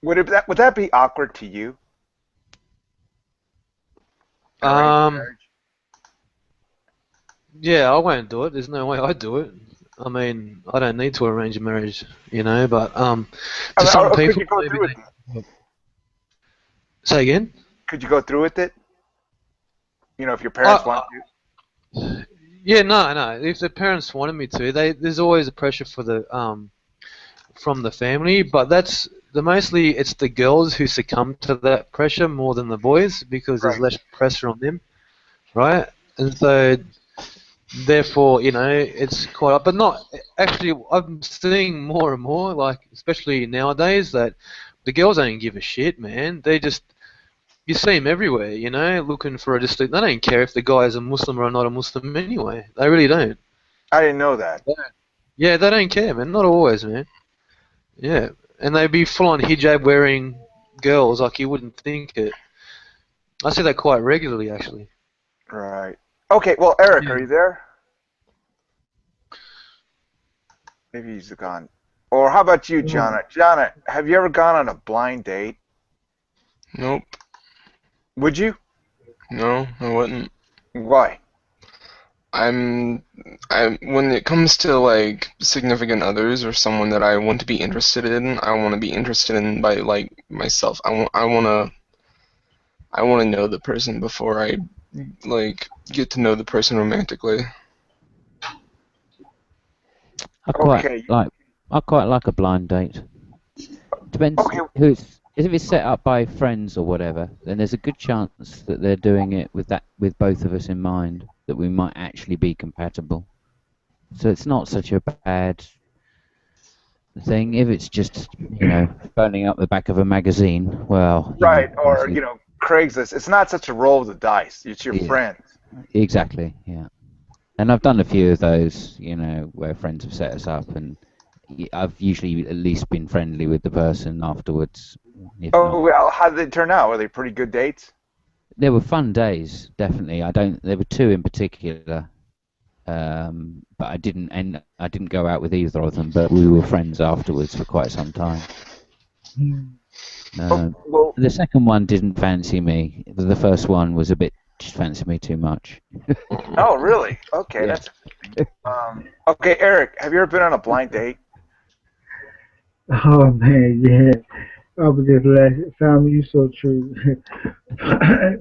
would that be awkward to you? Yeah, I won't do it. There's no way I'd do it. I mean, I don't need to arrange a marriage, but to some people, could you go through it? Say again? Could you go through with it? If your parents want you. Yeah, no. If the parents wanted me to, there's always a pressure for from the family, but it's the girls who succumb to that pressure more than the boys because there's less pressure on them, right? And so, therefore, it's quite up. But not actually. I'm seeing more and more, like especially nowadays, that the girls don't give a shit, man. You see them everywhere, looking for a distinct. They don't care if the guy is a Muslim or not a Muslim anyway. They really don't. I didn't know that. Yeah, they don't care, man. Not always, man. Yeah, and they'd be full-on hijab wearing girls like you wouldn't think it. I see that quite regularly, actually. Right. Okay. Well, Eric, Yeah. are you there? Maybe he's gone. Or how about you, Jonna? Jonna, have you ever gone on a blind date? Nope. Would you? No, I wouldn't. Why? I'm when it comes to like significant others or someone that I want to be interested in, I want to be interested in by like myself. I want to know the person before I like get to know the person romantically. I quite Okay. like I quite like a blind date. Depends Okay. who it's. If it's set up by friends or whatever, then there's a good chance that they're doing it with both of us in mind, that we might actually be compatible. So it's not such a bad thing. If it's just, phoning up the back of a magazine, well, Right. Or, obviously, Craigslist. It's not such a roll of the dice. It's your yeah, friends. exactly, yeah. And I've done a few of those, where friends have set us up, and I've usually at least been friendly with the person afterwards, if Oh, not. well, how did they turn out? Were they pretty good dates? There were fun days, definitely. There were two in particular, but I didn't go out with either of them. But we were friends afterwards for quite some time. Well, The second one didn't fancy me. The first one was a bit just fancied me too much. oh, really? Okay, Yeah. that's okay, Eric, have you ever been on a blind date? Oh man, yeah. I was just laughing. Simon, you so true.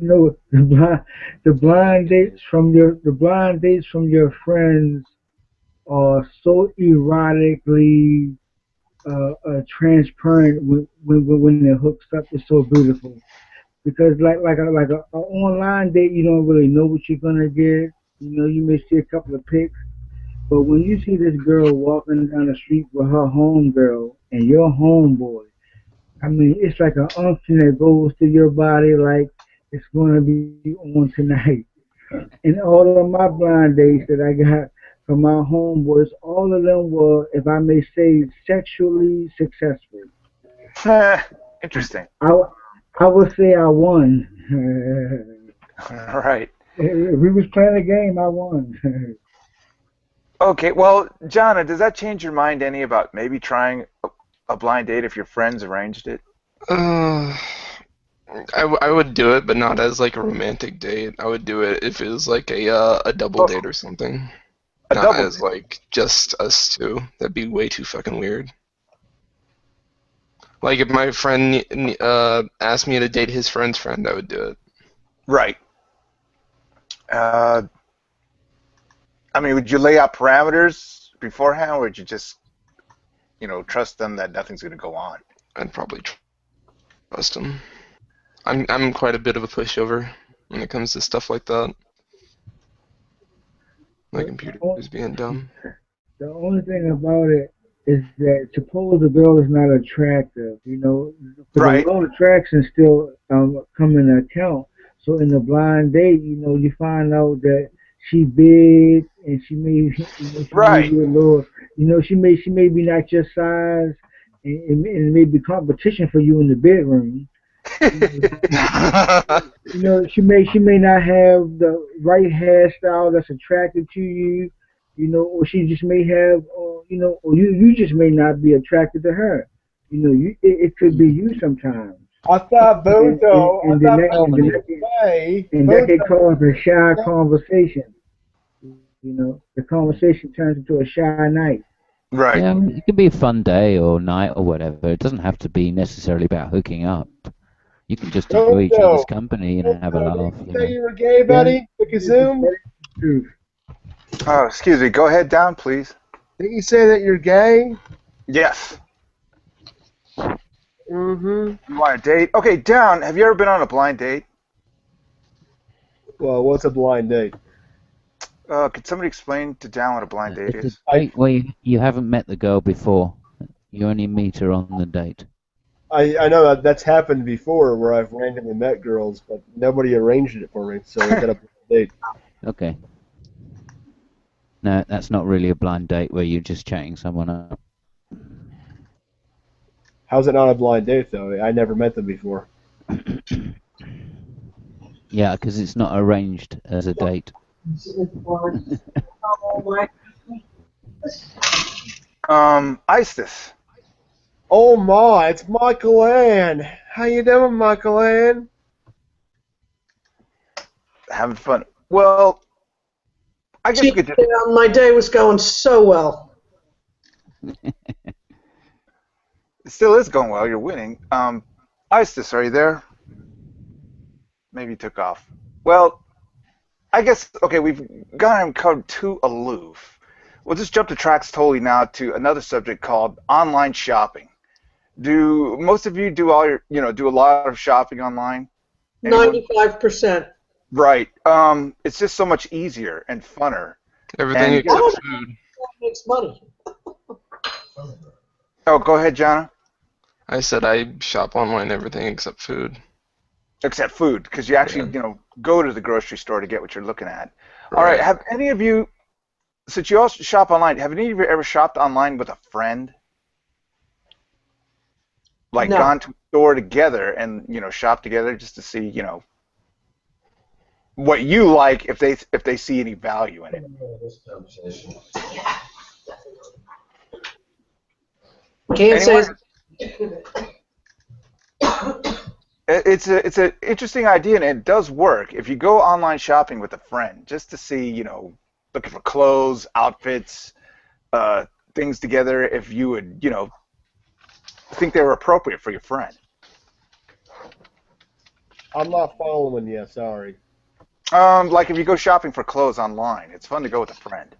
No, the blind dates from your friends are so erotically transparent when it hooks up. It's so beautiful because like a online date, you don't really know what you're gonna get. You may see a couple of pics, but when you see this girl walking down the street with her homegirl and your homeboy, I mean, it's like an unction that goes through your body like it's going to be on tonight. And all of my blind dates that I got from my homeboys, all of them were, if I may say, sexually successful. Interesting. I, I would say I won. All right. If we was playing a game, I won. Okay, well, Jonna, does that change your mind any about maybe trying a blind date if your friends arranged it? Uh, I would do it, but not as like a romantic date. I would do it if it was like a double date or something. A Not double as date? like just us two. That'd be way too fucking weird. Like if my friend asked me to date his friend's friend, I would do it. Right. Uh, I mean, would you lay out parameters beforehand, or would you just, trust them that nothing's going to go on? I'd probably trust him. I'm quite a bit of a pushover when it comes to stuff like that. My computer is being dumb. The only thing about it is that suppose the girl is not attractive, because Right. the low attraction still come into account. So in the blind date, you find out that she big and she may, she may Right. be a little, she may be not your size, and it may be competition for you in the bedroom. She may not have the right hairstyle that's attractive to you, or she just may have, or you just may not be attracted to her. It could be you sometimes, I thought Bunto. and I then thought that, and then Bunto that, would say. and that could Bunto. cause a shy conversation. The conversation turns into a shy night. Right. Yeah, I mean, it can be a fun day or night or whatever. It doesn't have to be necessarily about hooking up. You can just enjoy each other's Bunto. company and have a Bunto, laugh, didn't you say you were gay, That, buddy? The that Kazoom? is the truth. Oh, excuse me. Go ahead, down, please. Didn't you say that you're gay? Yes. Mm-hmm. You want a date? Okay, down. Have you ever been on a blind date? Well, what's a blind date? Could somebody explain to down what a blind date It's is? a date where you haven't met the girl before. You only meet her on the date. I know that's happened before where I've randomly met girls, but nobody arranged it for me, so I got a blind date. Okay. No, that's not really a blind date where you're just chatting someone up. How's it not a blind date though? I never met them before. Yeah, because it's not arranged as a date. Isis. Oh my, it's Michael Ann. How you doing, Michael Ann? Having fun. Well, I guess we could just... My day was going so well. It still is going well. You're winning. Isis, are you there? Maybe you took off. Well, I guess, okay, we've gone and covered two aloof. We'll just jump the tracks totally now to another subject called online shopping. Do most of you do all your, do a lot of shopping online? Anyone? 95%. Right. It's just so much easier and funner. Everything And, except food. Makes money. Oh, go ahead, Jana. I said I shop online everything except food. Except food, because you actually, go to the grocery store to get what you're looking at. All right. Have any of you, since you all shop online, have any of you ever shopped online with a friend? Like No. gone to a store together and, shop together just to see, what you like if they see any value in it. Can't say. It's an interesting idea, and it does work. If you go online shopping with a friend, just to see, looking for clothes, outfits, things together, if you would, think they were appropriate for your friend. I'm not following you, sorry. Like if you go shopping for clothes online, it's fun to go with a friend.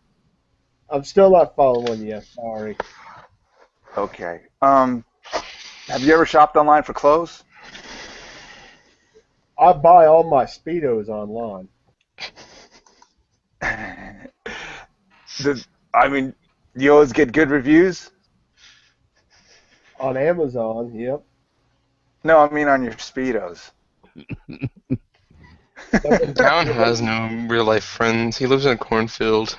I'm still not following you, sorry. Okay. Have you ever shopped online for clothes? I buy all my Speedos online. You always get good reviews? On Amazon, yep. No, I mean on your Speedos. Down has no real life friends. He lives in a cornfield.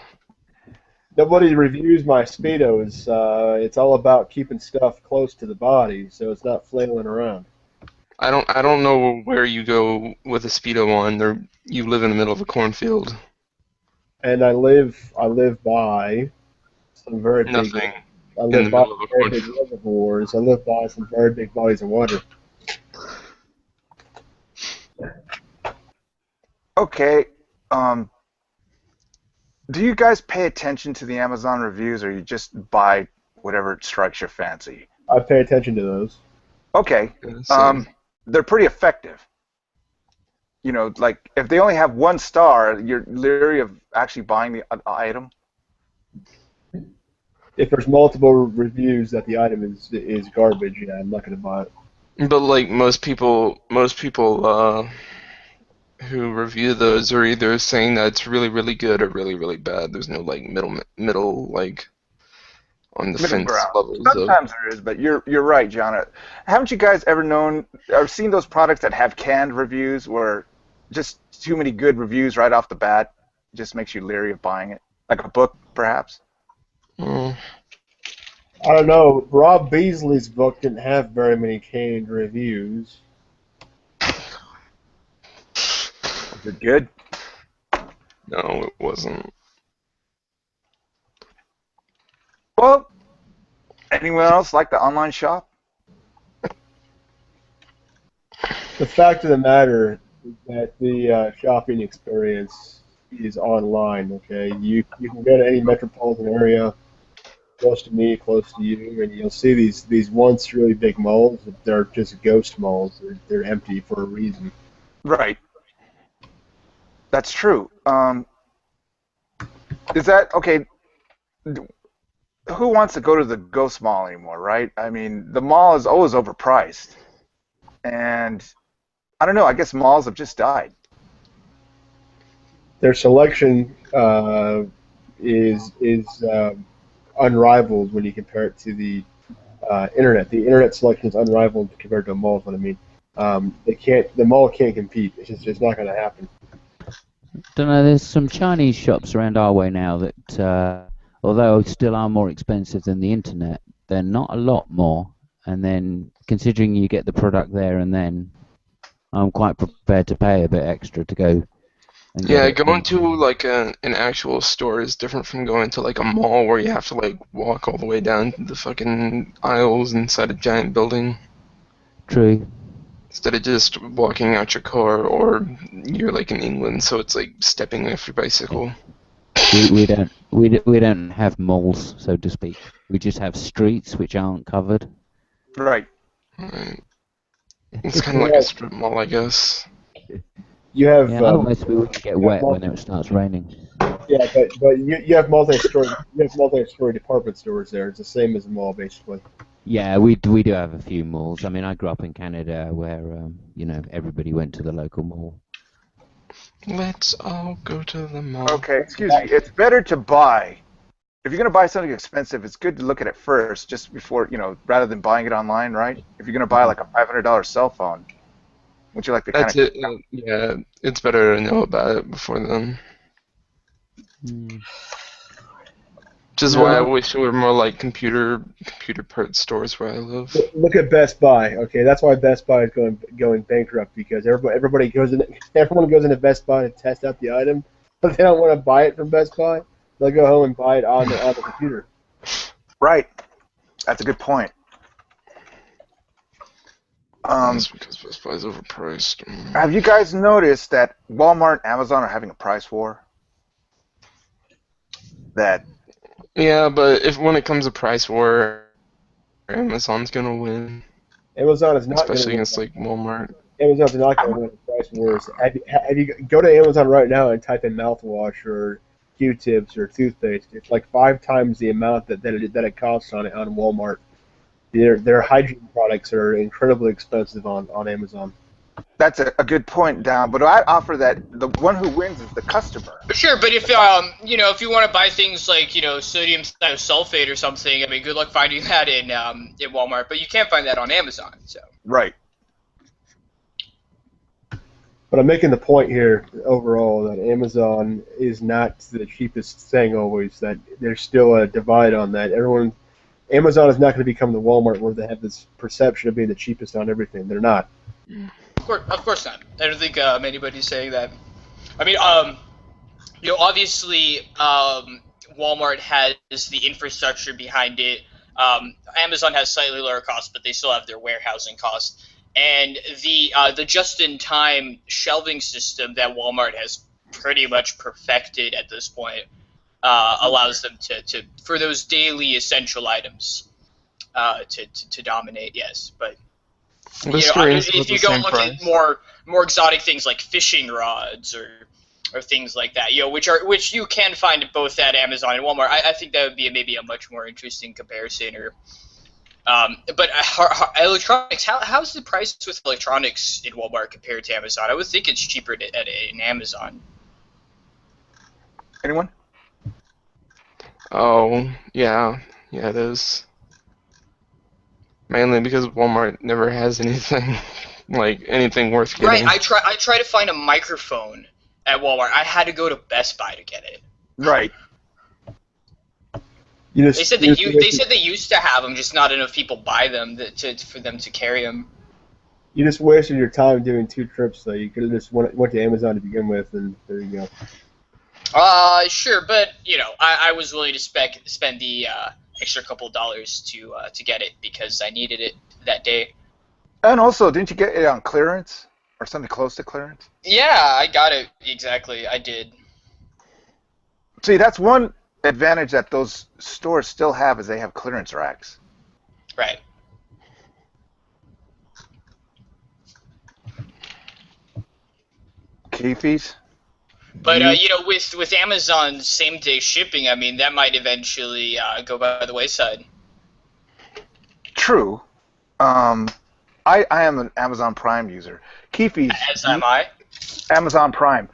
Nobody reviews my Speedos. It's all about keeping stuff close to the body, so it's not flailing around. I don't know where you go with a Speedo on. You live in the middle of a cornfield. And I live by some very big. Nothing. I in the live by middle of a very big cornfield. reservoirs. I live by some very big bodies of water. Okay. Do you guys pay attention to the Amazon reviews, or you just buy whatever strikes your fancy? I pay attention to those. Okay. They're pretty effective. Like if they only have 1 star, you're leery of actually buying the item. If there's multiple reviews that the item is garbage, yeah, I'm not going to buy it. But like most people who review those are either saying that it's really, really good or really, really bad. There's no like middle like on the fence levels. Sometimes there is, but you're right, John. Haven't you guys ever known or seen those products that have canned reviews where just too many good reviews right off the bat just makes you leery of buying it? Like a book, perhaps? I don't know. Rob Beasley's book didn't have very many canned reviews. Is it good? No, it wasn't. Well, anyone else like the online shop? The fact of the matter is that the shopping experience is online, okay? You can go to any metropolitan area close to me, close to you, and you'll see these once really big malls. They're just ghost malls. They're empty for a reason. Right. That's true. Is that okay? Who wants to go to the ghost mall anymore, right? I mean, the mall is always overpriced, and I don't know. I guess malls have just died. Their selection is unrivaled when you compare it to the internet. The internet selection is unrivaled compared to a mall. Is what I mean. The mall can't compete. It's not going to happen. Don't know. There's some Chinese shops around our way now that, although still are more expensive than the internet, they're not a lot more. And then, considering you get the product there and then, I'm quite prepared to pay a bit extra to go and get Yeah, it. going to like an actual store is different from going to like a mall where you have to like walk all the way down the fucking aisles inside a giant building. True. Instead of just walking out your car, or you're like in England, so it's like stepping off your bicycle. We don't have malls, so to speak. We just have streets which aren't covered. Right. Right. It's kind of like a strip mall, I guess. You have Yeah, otherwise we wouldn't get wet when it starts raining. yeah, but you have multi-story department stores there. It's the same as a mall, basically. Yeah, we do have a few malls. I mean, I grew up in Canada where you know, everybody went to the local mall. Let's all go to the mall. Okay, excuse me. It's better to buy. If you're going to buy something expensive, it's good to look at it first, just before, you know, rather than buying it online, right? If you're going to buy like a $500 cell phone, would you like to That's kind it. Yeah, it's better to know about it before then. Which is why I wish there were more like computer parts stores where I live. Look at Best Buy. Okay, that's why Best Buy is going bankrupt, because everyone goes into Best Buy to test out the item, but they don't want to buy it from Best Buy. They'll go home and buy it on the computer. Right. That's a good point. That's because Best Buy is overpriced. Have you guys noticed that Walmart and Amazon are having a price war? Yeah, but when it comes to price war, Amazon's gonna win. Amazon is not, especially against like Walmart. Amazon's not going to win the price wars. Have you go to Amazon right now and type in mouthwash or Q-tips or toothpaste? It's like 5 times the amount that it costs on Walmart. Their hygiene products are incredibly expensive on Amazon. That's a good point, Down. But I offer that the one who wins is the customer. Sure, but if you know, if you want to buy things like, you know, sodium sulfate or something, I mean, good luck finding that in Walmart. But you can't find that on Amazon. So. Right. But I'm making the point here overall that Amazon is not the cheapest thing always. That there's still a divide on that. Amazon is not going to become the Walmart where they have this perception of being the cheapest on everything. They're not. Of course not. I don't think anybody's saying that. I mean, you know, obviously, Walmart has the infrastructure behind it. Amazon has slightly lower costs, but they still have their warehousing costs. And the just-in-time shelving system that Walmart has pretty much perfected at this point allows them to for those daily essential items to dominate. Yes, but you know, if you go look at more exotic things like fishing rods or things like that, you know, which you can find both at Amazon and Walmart, I think that would be maybe a much more interesting comparison. Or but electronics, how's the price with electronics in Walmart compared to Amazon? I would think it's cheaper in Amazon. Anyone? Oh, yeah, it is. Mainly because Walmart never has anything like anything worth getting. Right, I try to find a microphone at Walmart. I had to go to Best Buy to get it. Right. They said they used to have them, just not enough people buy them for them to carry them. You just wasted your time doing 2 trips, though. You could have just went to Amazon to begin with, and there you go. Sure, but you know, I was willing to spend the extra couple dollars to get it because I needed it that day. And also, didn't you get it on clearance or something close to clearance? Yeah, I got it exactly. I did. See, that's one advantage that those stores still have, is they have clearance racks. Right. Key fees? But you know, with Amazon's same-day shipping, I mean, that might eventually go by the wayside. True. I am an Amazon Prime user. Key fees. As am I. Amazon Prime.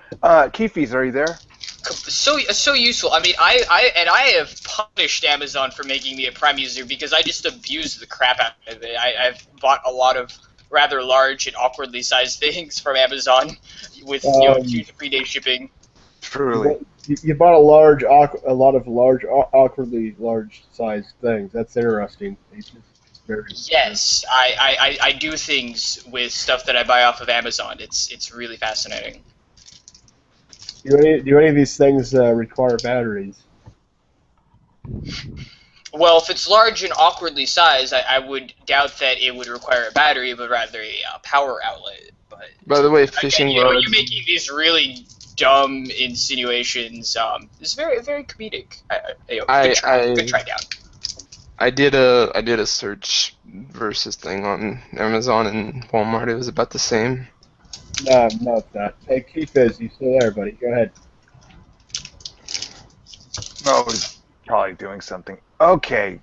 Key fees, are you there? So useful. I mean, I have punished Amazon for making me a Prime user because I just abuse the crap out of it. I've bought a lot of rather large and awkwardly sized things from Amazon with 2 to 3 day shipping. Truly. You bought a lot of large, awkwardly large-sized things. That's interesting. It's very Yes, I do things with stuff that I buy off of Amazon. It's really fascinating. Do any of these things require batteries? Well, if it's large and awkwardly sized, I would doubt that it would require a battery, but rather a power outlet. But By the way, again, fishing you rods. making these really dumb insinuations. It's very very comedic. Good try down. I did a search versus thing on Amazon and Walmart. It was about the same. No, it's not. Hey, Keith, you still there, buddy? Go ahead. Oh, he's probably doing something. Okay.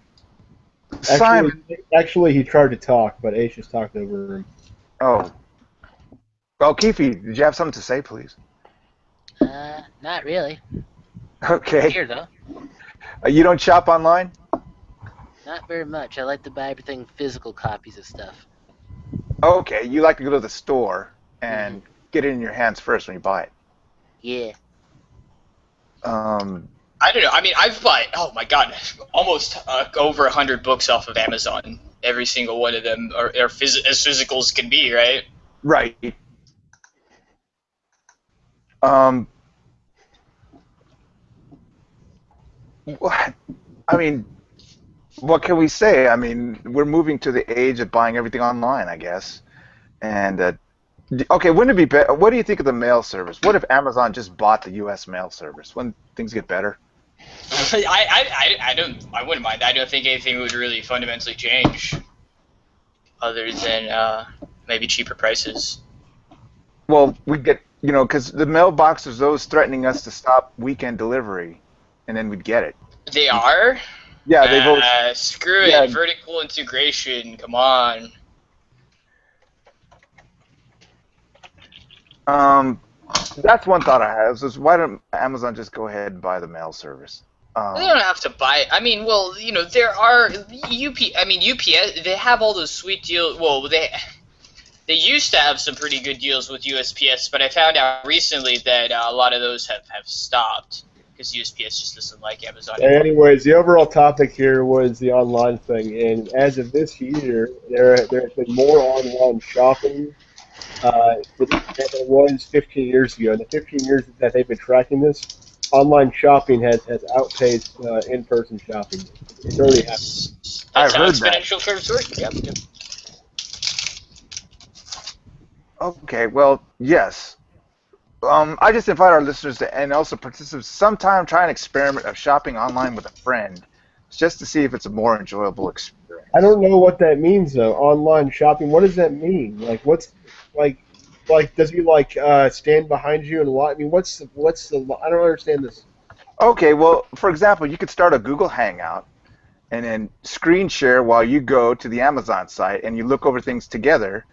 Simon. Actually, he tried to talk, but Ace just talked over him. Oh. Well, Keefe, did you have something to say, please? Not really. Okay. Here though. You don't shop online? Not very much. I like to buy everything physical copies of stuff. Okay, you like to go to the store and get it in your hands first when you buy it. Yeah. I don't know. I mean, I've bought, oh my god, almost over 100 books off of Amazon. Every single one of them are as physical as can be, right? Right. I mean, what can we say? I mean, we're moving to the age of buying everything online, I guess. And okay, wouldn't it be better? What do you think of the mail service? What if Amazon just bought the U.S. mail service? Wouldn't things get better? I wouldn't mind. I don't think anything would really fundamentally change, other than maybe cheaper prices. Well, we'd get, because the mailbox is always threatening us to stop weekend delivery, and then we'd get it. They are? Yeah, they've always... Screw it. Vertical integration. Come on. That's one thought I have. Is why don't Amazon just go ahead and buy the mail service? They don't have to buy it. I mean, well, there are UPS. They have all those sweet deals. Well, they used to have some pretty good deals with USPS, but I found out recently that a lot of those have stopped because USPS just doesn't like Amazon. Anyways, the overall topic here was the online thing, and as of this year, there has been more online shopping than there was 15 years ago. In the 15 years that they've been tracking this, online shopping has outpaced in-person shopping. It's already happened. That's how exponential curves work. Yep. Okay, well, yes. I just invite our listeners to, and also participants, sometime try an experiment of shopping online with a friend, just to see if it's a more enjoyable experience. I don't know what that means though. Online shopping. What does that mean? Like, what's like? Does he stand behind you and watch? I mean, what's the? I don't understand this. Okay, well, for example, you could start a Google Hangout, and then screen share while you go to the Amazon site, and you look over things together.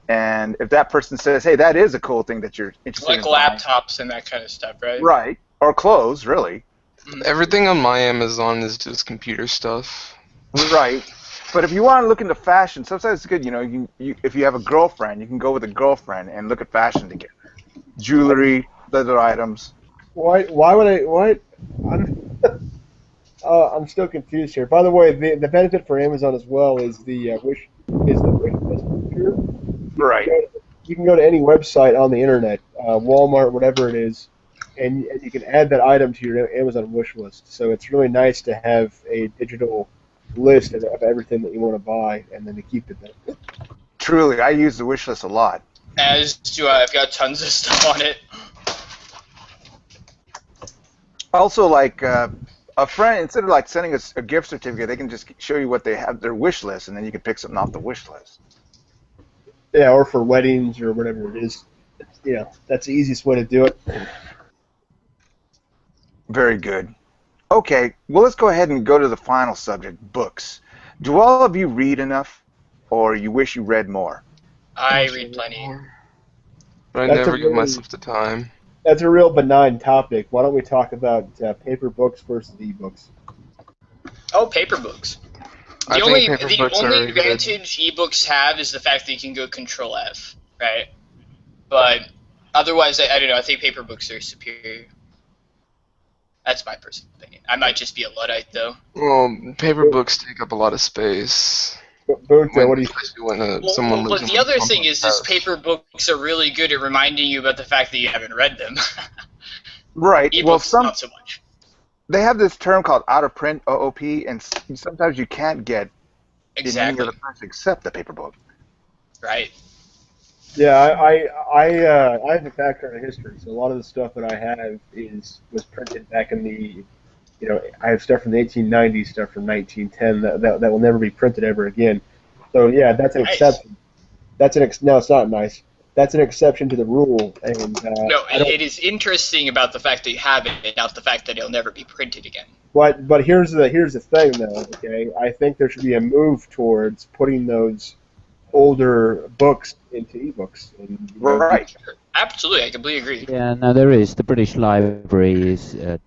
And if that person says, "Hey, that is a cool thing that you're interested in," like laptops and that kind of stuff, right? Right, or clothes, really. Everything on my Amazon is just computer stuff. Right, but if you want to look into fashion, sometimes it's good. If you have a girlfriend, you can go with a girlfriend and look at fashion together, jewelry, leather items. Why would I? What? I'm still confused here. By the way, the benefit for Amazon as well is the wish list feature. Right. You can go to any website on the internet, Walmart, whatever it is, and you can add that item to your Amazon wish list. So it's really nice to have a digital list of everything that you want to buy, and then to keep it there. Truly, I use the wish list a lot. As do I. I've got tons of stuff on it. Also, a friend, instead of sending a gift certificate, they can just show you what they have, their wish list, and then you can pick something off the wish list. Yeah, or for weddings or whatever it is. That's the easiest way to do it. Very good. Okay, well, let's go ahead and go to the final subject, books. Do all of you read enough, or you wish you read more? I read plenty. But I never give myself the time. That's a real benign topic. Why don't we talk about paper books versus e-books? Oh, paper books. The only advantage ebooks have is the fact that you can go Control F, right? But otherwise, I don't know. I think paper books are superior. That's my personal opinion. I might just be a Luddite, though. Well, paper books take up a lot of space. Bunto, what do you think? Especially when someone lives But in the a other thing complex is house. paper books are really good at reminding you about the fact that you haven't read them. Right. Well, Ebooks, not so much. they have this term called out of print (OOP), and sometimes you can't get in any Exactly. other place except the paper book. Right. Yeah, I have a background in history, so a lot of the stuff that I have was printed back in the, I have stuff from the 1890s, stuff from 1910 that will never be printed ever again. So yeah, that's an Nice. exception. No, it's not nice. That's an exception to the rule, and No, it is interesting about the fact that you have it, not the fact that it'll never be printed again. But here's the thing though. Okay, I think there should be a move towards putting those older books into ebooks. Right. Absolutely, I completely agree. Yeah, no, there is. The British Library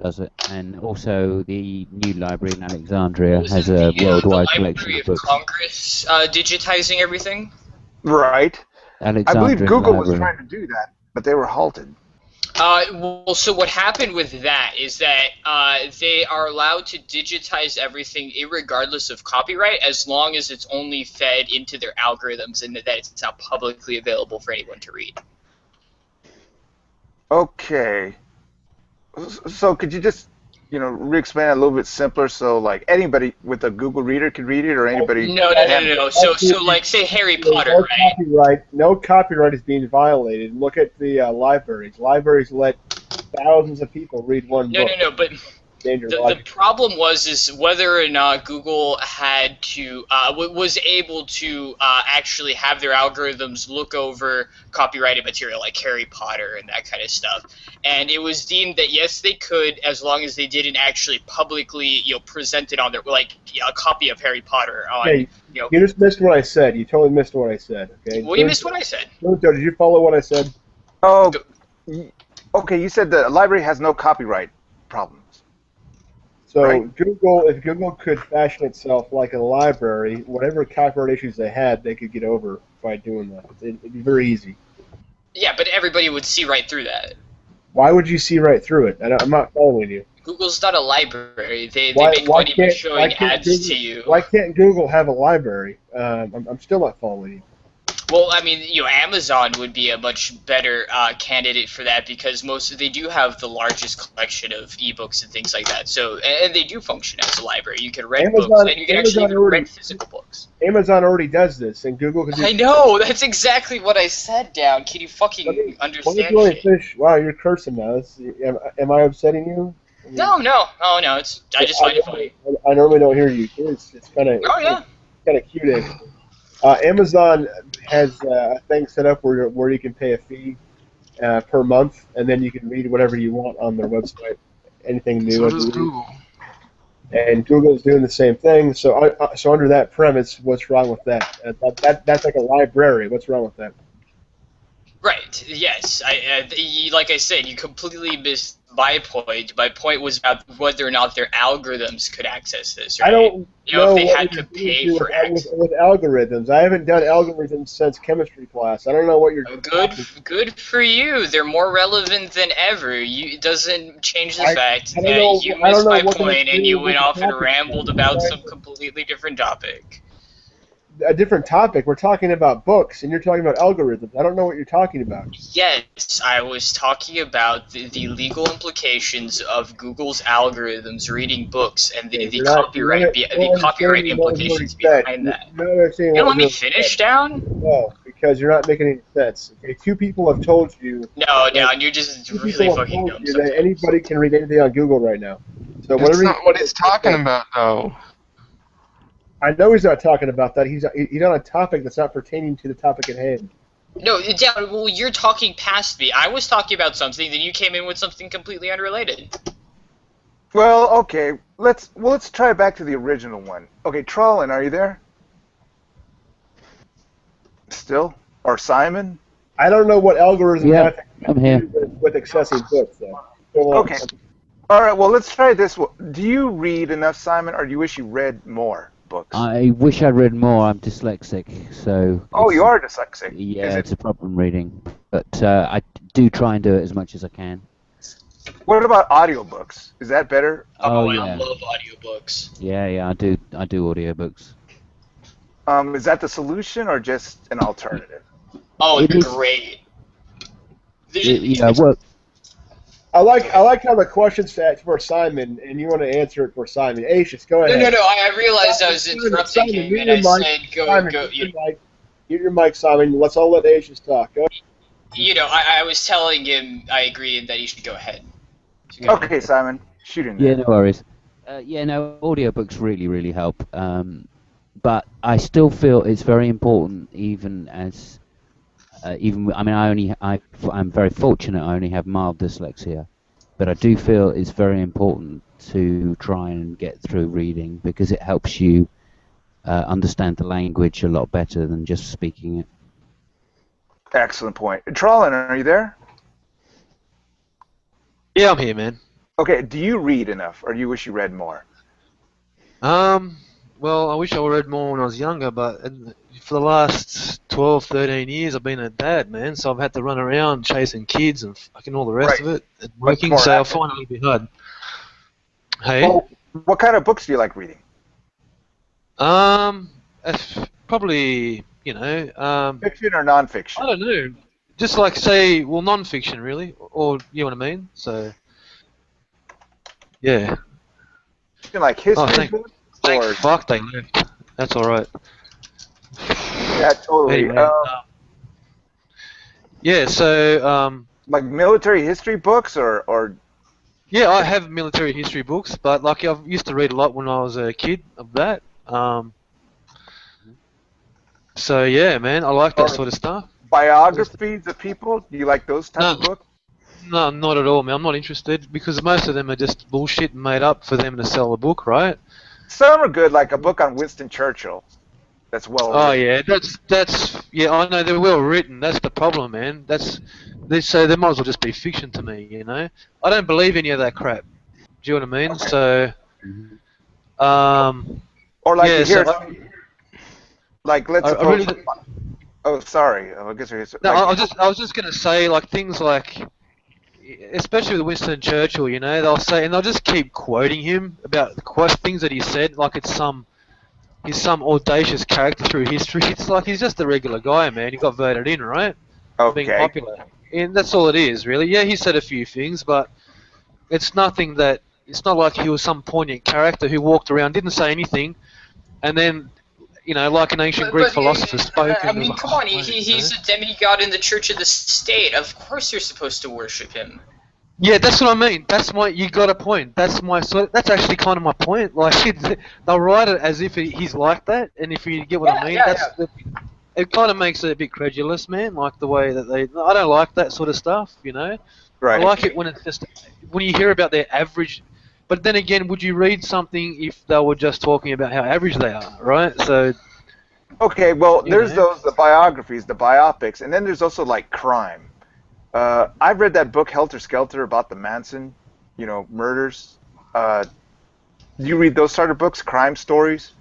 does it, and also the new library in Alexandria has a worldwide the collection Library of of books. Congress digitizing everything. Right. I Alexandria believe Google was Library. trying to do that, but they were halted. Well, so what happened with that is that they are allowed to digitize everything irregardless of copyright as long as it's only fed into their algorithms and that it's not publicly available for anyone to read. Okay. So could you just, re-explain it a little bit simpler so like anybody with a Google Reader could read it or anybody? No. So like say Harry Potter, right? No copyright is being violated. Look at the libraries. Libraries let thousands of people read one book. No, but the problem was whether or not Google had to was able to actually have their algorithms look over copyrighted material like Harry Potter and that kind of stuff, and it was deemed that yes they could as long as they didn't actually publicly present it on their a copy of Harry Potter on. Hey, you just missed what I said. You totally missed what I said. Okay. Well, you missed what I said. Bunto, did you follow what I said? Oh, okay. You said the library has no copyright problems. So right. if Google could fashion itself like a library, whatever copyright issues they had, they could get over by doing that. It'd be very easy. Yeah, but everybody would see right through that. Why would you see right through it? I'm not following you. Google's not a library. They make money by showing ads to you. Why can't Google have a library? I'm still not following you. Well, I mean, Amazon would be a much better candidate for that because they do have the largest collection of ebooks and things like that. So, and they do function as a library. You can rent books, and you can actually even rent physical books. Amazon already does this, and Google can do. I know. That's exactly what I said, Down. Can you fucking understand shit? Wow, you're cursing now. Am I upsetting you? No. Oh no. I just find it funny. I normally don't hear you. It's kind of. Oh yeah. Kind of cute. Amazon has a thing set up where you can pay a fee per month, and then you can read whatever you want on their website, anything new. So does Google. And Google's doing the same thing. So under that premise, what's wrong with that? That's like a library. What's wrong with that? Right. Yes. Like I said, you completely missed my point. My point was about whether or not their algorithms could access this. Right? I don't know if they what had to pay for access. with algorithms. I haven't done algorithms since chemistry class. I don't know what you're. Good for you. They're more relevant than ever. It doesn't change the fact that you missed my point and you went off and rambled about some completely different topic. A different topic. We're talking about books, and you're talking about algorithms. I don't know what you're talking about. Yes, I was talking about the legal implications of Google's algorithms reading books and the copyright implications behind that. You don't let me finish, Down? No, because you're not making any sense. Okay, two people have told you. No, Down, you're just really fucking dumb. That anybody can read anything on Google right now. So that's not what he's talking about, though. I know he's not talking about that. He's on a topic that's not pertaining to the topic at hand. No, Down. Well, you're talking past me. I was talking about something, then you came in with something completely unrelated. Well, okay. Let's try back to the original one. Okay, Trollin, are you there? Still? Or Simon? I don't know what algorithm I'm here. with accessing books, though. Okay. All right, well, let's try this one. Do you read enough, Simon, or do you wish you read more books? I wish I'd read more. I'm dyslexic, so... Oh, you are dyslexic? Yeah, it's a problem reading. But I do try and do it as much as I can. What about audiobooks? Is that better? Oh I yeah, love audiobooks. yeah. I do audiobooks. Is that the solution or just an alternative? Oh, It is. great. Yeah. Well, I like how the question's set for Simon, and you want to answer it for Simon. Aishas, go No, ahead. I realized I was interrupting him, and I said, Simon, go. Get your mic, Simon. Let's all let Aishas talk. Go ahead. I was telling him I agreed that he should go ahead. Okay, Simon, shoot in yeah, there. no worries. Yeah, no, audiobooks really help. But I still feel it's very important, even as I mean, I'm very fortunate. I only have mild dyslexia, but I do feel it's very important to try and get through reading because it helps you understand the language a lot better than just speaking it. Excellent point. Trollin, are you there? Yeah, I'm here, man. Okay, do you read enough, or do you wish you read more? Well, I wish I read more when I was younger, but for the last 12, 13 years, I've been a dad, man. So I've had to run around chasing kids and fucking all the rest of it, and working. more So I active. find it a little bit hard. Hey. Well, what kind of books do you like reading? Probably, you know, Fiction or nonfiction? I don't know. Just like say, well, non-fiction, really, or you know what I mean. So, yeah. You like history thank books? fuck they left. That's all right. Yeah, totally. Anyway, yeah. So, like military history books, or yeah, I have military history books, but like I used to read a lot when I was a kid of that. So yeah, man, I like that sort of stuff. biographies of people? Do you like those types of books? No, not at all, man. I'm not interested because most of them are just bullshit made up for them to sell a book, right? Some are good, like a book on Winston Churchill. That's well written. Oh yeah, that's yeah. I know they're well written. That's the problem, man. So they might as well just be fiction to me, you know. I don't believe any of that crap. Do you know what I mean? Okay. So, or like yeah, you hear, so like let's I suppose. really, Oh, sorry. I guess no, like, I was just gonna say like things like, especially with Winston Churchill, you know, they'll say and they'll just keep quoting him about things that he said, like he's some audacious character through history. It's like he's just a regular guy, man. He got voted in, right? Being okay. popular, and that's all it is, really. Yeah, he said a few things, but it's nothing that. It's not like he was some poignant character who walked around, didn't say anything, and then, you know, like an ancient Greek philosopher spoke. I mean, come on, he's a demigod in the Church of the State. Of course, you're supposed to worship him. Yeah, that's what I mean. You got a point. That's actually kind of my point. Like they'll write it as if he's like that, and if you get what I mean, it kind of makes it a bit credulous, man. Like the way that I don't like that sort of stuff, you know. Right. I like it when it's just when you hear about their average. But then again, would you read something if they were just talking about how average they are, right? So. Okay, well, there's the biographies, the biopics, and then there's also like crime. I've read that book Helter Skelter about the Manson, murders. Do you read those sort of books, crime stories?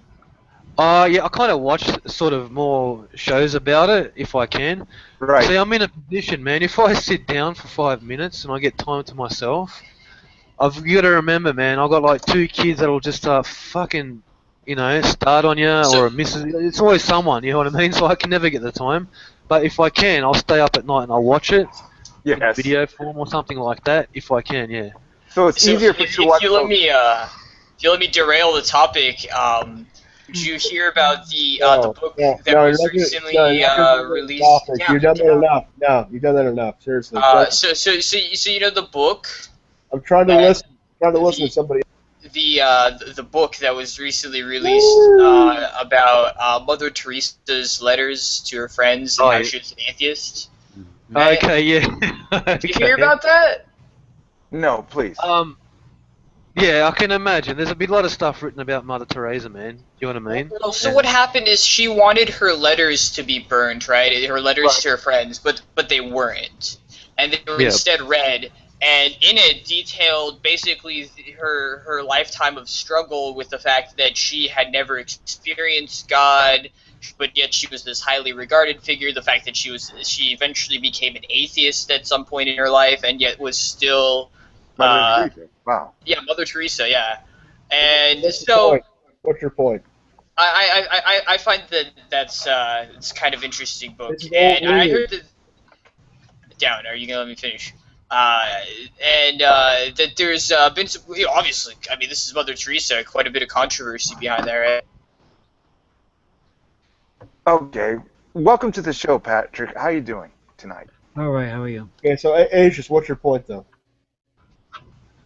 Yeah, I kind of watch sort of more shows about it if I can. Right. See, I'm in a position, man. If I sit down for 5 minutes and I get time to myself, I've got to remember, man. I've got like 2 kids that'll just fucking, start on you or a missus. It's always someone, you know what I mean? So I can never get the time. But if I can, I'll stay up at night and I'll watch it. Yes. In video form or something like that, if I can, yeah. So it's easier for you to watch. If you let me derail the topic, did you hear about the book that was recently released? You've done that enough. No, you've done that enough. Seriously. So you know the book. I'm trying to listen. To somebody. The book that was recently released about Mother Teresa's letters to her friends and how she was an atheist. Okay, yeah. Did you hear about that? No, please. Yeah, I can imagine. There's a lot of stuff written about Mother Teresa, man. You know what I mean? Well, so what happened is she wanted her letters to be burned, right? Her letters to her friends, but they weren't, and they were instead read. And in it detailed basically her lifetime of struggle with the fact that she had never experienced God, but yet she was this highly regarded figure. The fact that she eventually became an atheist at some point in her life, and yet was still Mother Teresa. Wow. Yeah, Mother Teresa. Yeah, and What's your so point? What's your point? I find that that's it's kind of interesting book, This is all and I weird. heard that. Down, are you gonna let me finish? And that there's been some, obviously, I mean, this is Mother Teresa, quite a bit of controversy behind that, right? Okay. Welcome to the show, Patrick. How you doing tonight? All right, how are you? Okay, so Aegis, what's your point though?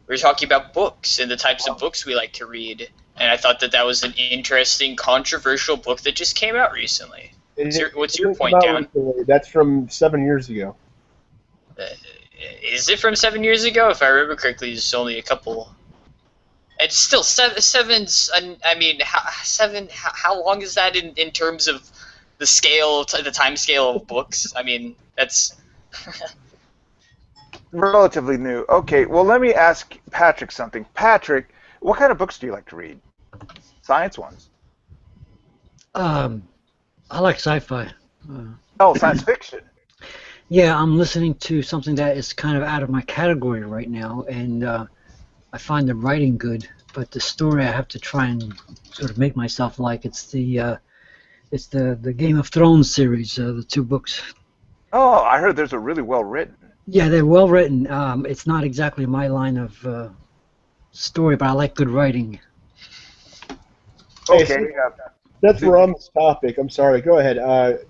We're talking about books and the types of books we like to read, and I thought that that was an interesting, controversial book that just came out recently. What's your point, Down? That's from 7 years ago. Is it from 7 years ago? If I remember correctly, it's only a couple. It's still seven's. I mean, seven. How long is that in terms of the scale, the time scale of books? I mean, that's Relatively new. Okay, well, let me ask Patrick something. Patrick, what kind of books do you like to read? Science ones? I like sci-fi. Oh, science fiction. Yeah, I'm listening to something that is kind of out of my category right now, and I find the writing good, but the story I have to try and sort of make myself like. It's the Game of Thrones series, the 2 books. Oh, I heard there's a really well written. Yeah, they're well written. It's not exactly my line of story, but I like good writing. Okay. That's we're on this topic. I'm sorry. Go ahead.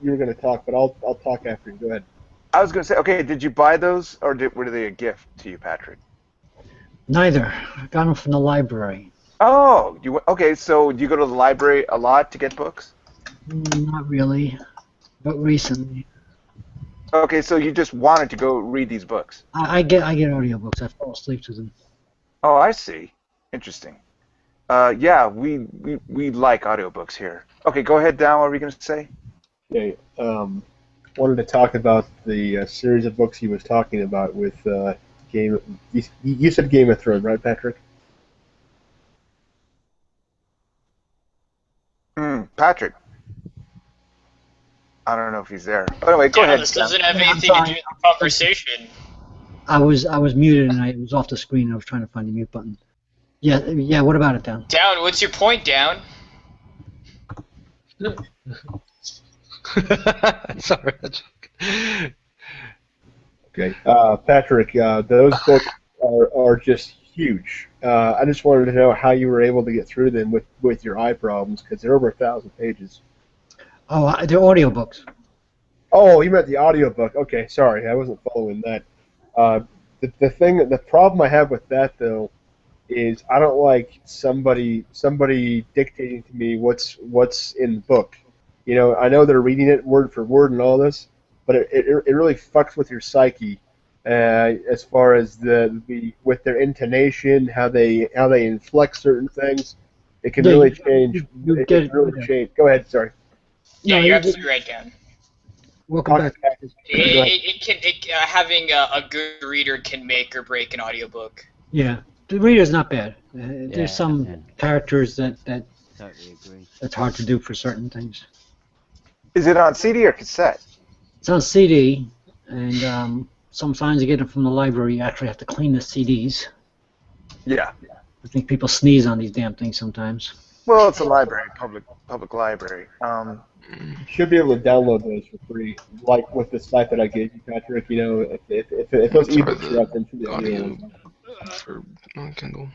You were going to talk, but I'll talk after you. Go ahead. I was going to say, okay, did you buy those, or were they a gift to you, Patrick? Neither. I got them from the library. Oh, okay, so do you go to the library a lot to get books? Not really, but recently. Okay, so you just wanted to go read these books. I get audiobooks. I fall asleep to them. Oh, I see. Interesting. Yeah, we like audiobooks here. Okay, go ahead, Dan. What were you going to say? Okay. Wanted to talk about the series of books he was talking about with Game. You said Game of Thrones, right, Patrick? Patrick. I don't know if he's there. Anyway, go ahead. This doesn't have anything to do with the conversation. I was muted and I was off the screen. I was trying to find the mute button. Yeah. What about it, Down? Down. What's your point, Down? Sorry. Okay, Patrick, those books are just huge. I just wanted to know how you were able to get through them with your eye problems, because they're over 1,000 pages. Oh, they're audiobooks. Oh, you meant the audiobook. Okay, sorry, I wasn't following that. The problem I have with that though is I don't like somebody dictating to me what's in the book. You know, I know they're reading it word for word and all this, but it really fucks with your psyche, as far as with their intonation, how they inflect certain things. It can really change. It can really change. Go ahead. Sorry. Yeah, you're absolutely right, Dan. Welcome back. Having a good reader can make or break an audiobook. Yeah, the reader's not bad. There's some characters that Totally agree. that's hard to do for certain things. Is it on CD or cassette? It's on CD, and sometimes you get them from the library. You actually have to clean the CDs. Yeah. I think people sneeze on these damn things sometimes. Well, it's a library, public library. You should be able to download those for free, like with the site that I gave you, Patrick. You know, if those ebooks are up, then should be audio for Kindle.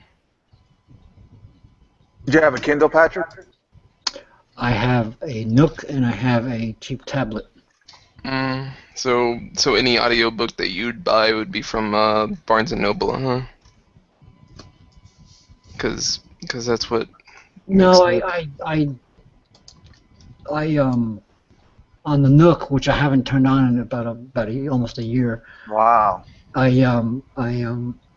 Do you have a Kindle, Patrick? I have a Nook and I have a cheap tablet. So any audiobook that you'd buy would be from Barnes and Noble, huh? Because that's what. No, I on the Nook, which I haven't turned on in about almost a year. Wow. I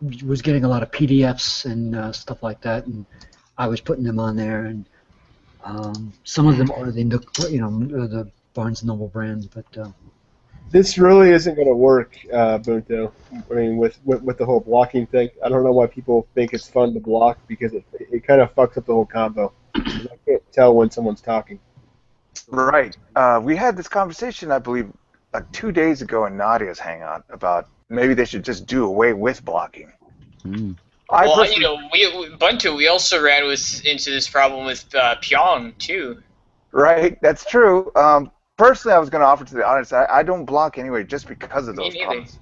was getting a lot of PDFs and stuff like that, and I was putting them on there, and some of them are the Nook, the Barnes and Noble brand, but. This really isn't going to work, Bunto. I mean, with the whole blocking thing, I don't know why people think it's fun to block, because it kind of fucks up the whole combo. I can't tell when someone's talking. Right. We had this conversation, I believe, like 2 days ago in Nadia's Hangout about maybe they should just do away with blocking. Well, Bunto, we also ran into this problem with Pyong too. Right, that's true. Personally, I was going to offer to the audience, I don't block anyway, just because of those problems.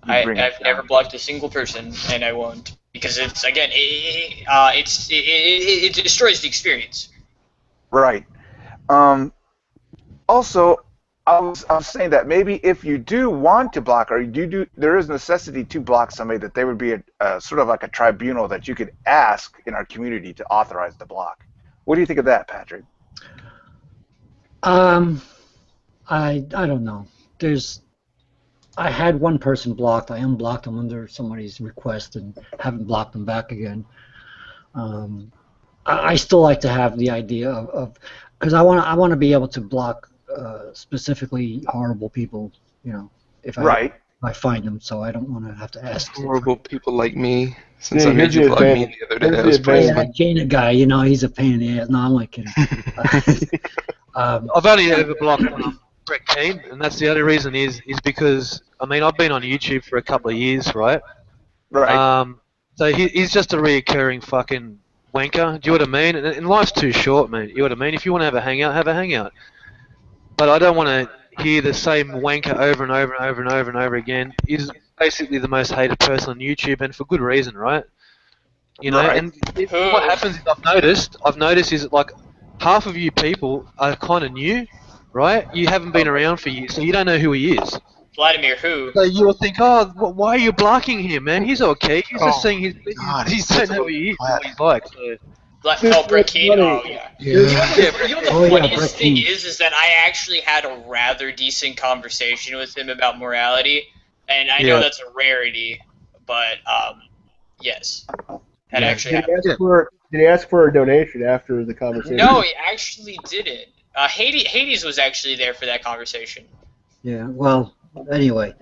I've never blocked a single person, and I won't, because it's again, it destroys the experience. Right. Also, I was saying that maybe if you do want to block, or there is necessity to block somebody, that there would be a sort of like a tribunal that you could ask in our community to authorize the block. What do you think of that, Patrick? I don't know. I had one person blocked. I unblocked them under somebody's request and haven't blocked them back again. I still like to have the idea of because I want to be able to block specifically horrible people, if I find them. So I don't want to have to ask. Horrible people like me, since I made you block me the other day. I was that Janet guy, he's a pain in the ass. No, I'm like kidding. I've only ever blocked Brett Keane, and that's the only reason is because I've been on YouTube for a couple of years, right? Right. So he's just a reoccurring fucking wanker. Do you know what I mean? And life's too short, man. You know what I mean? If you want to have a hangout, have a hangout. But I don't want to hear the same wanker over and over and over and over and over again. He's basically the most hated person on YouTube, and for good reason, right? Right. And what happens is I've noticed is that, like, half of you people are kind of new, right? You haven't been around for years, so you don't know who he is. Vladimir who? So you'll think, why are you blocking him, man? He's okay. He's just saying he don't know who he is, what he's like. So. Brett Keane. Oh yeah. The funniest thing is that I actually had a rather decent conversation with him about morality, and I know that's a rarity, but yes, that actually happened. Did he ask for a donation after the conversation? No, he actually didn't. Hades was actually there for that conversation. Yeah. Well, anyway,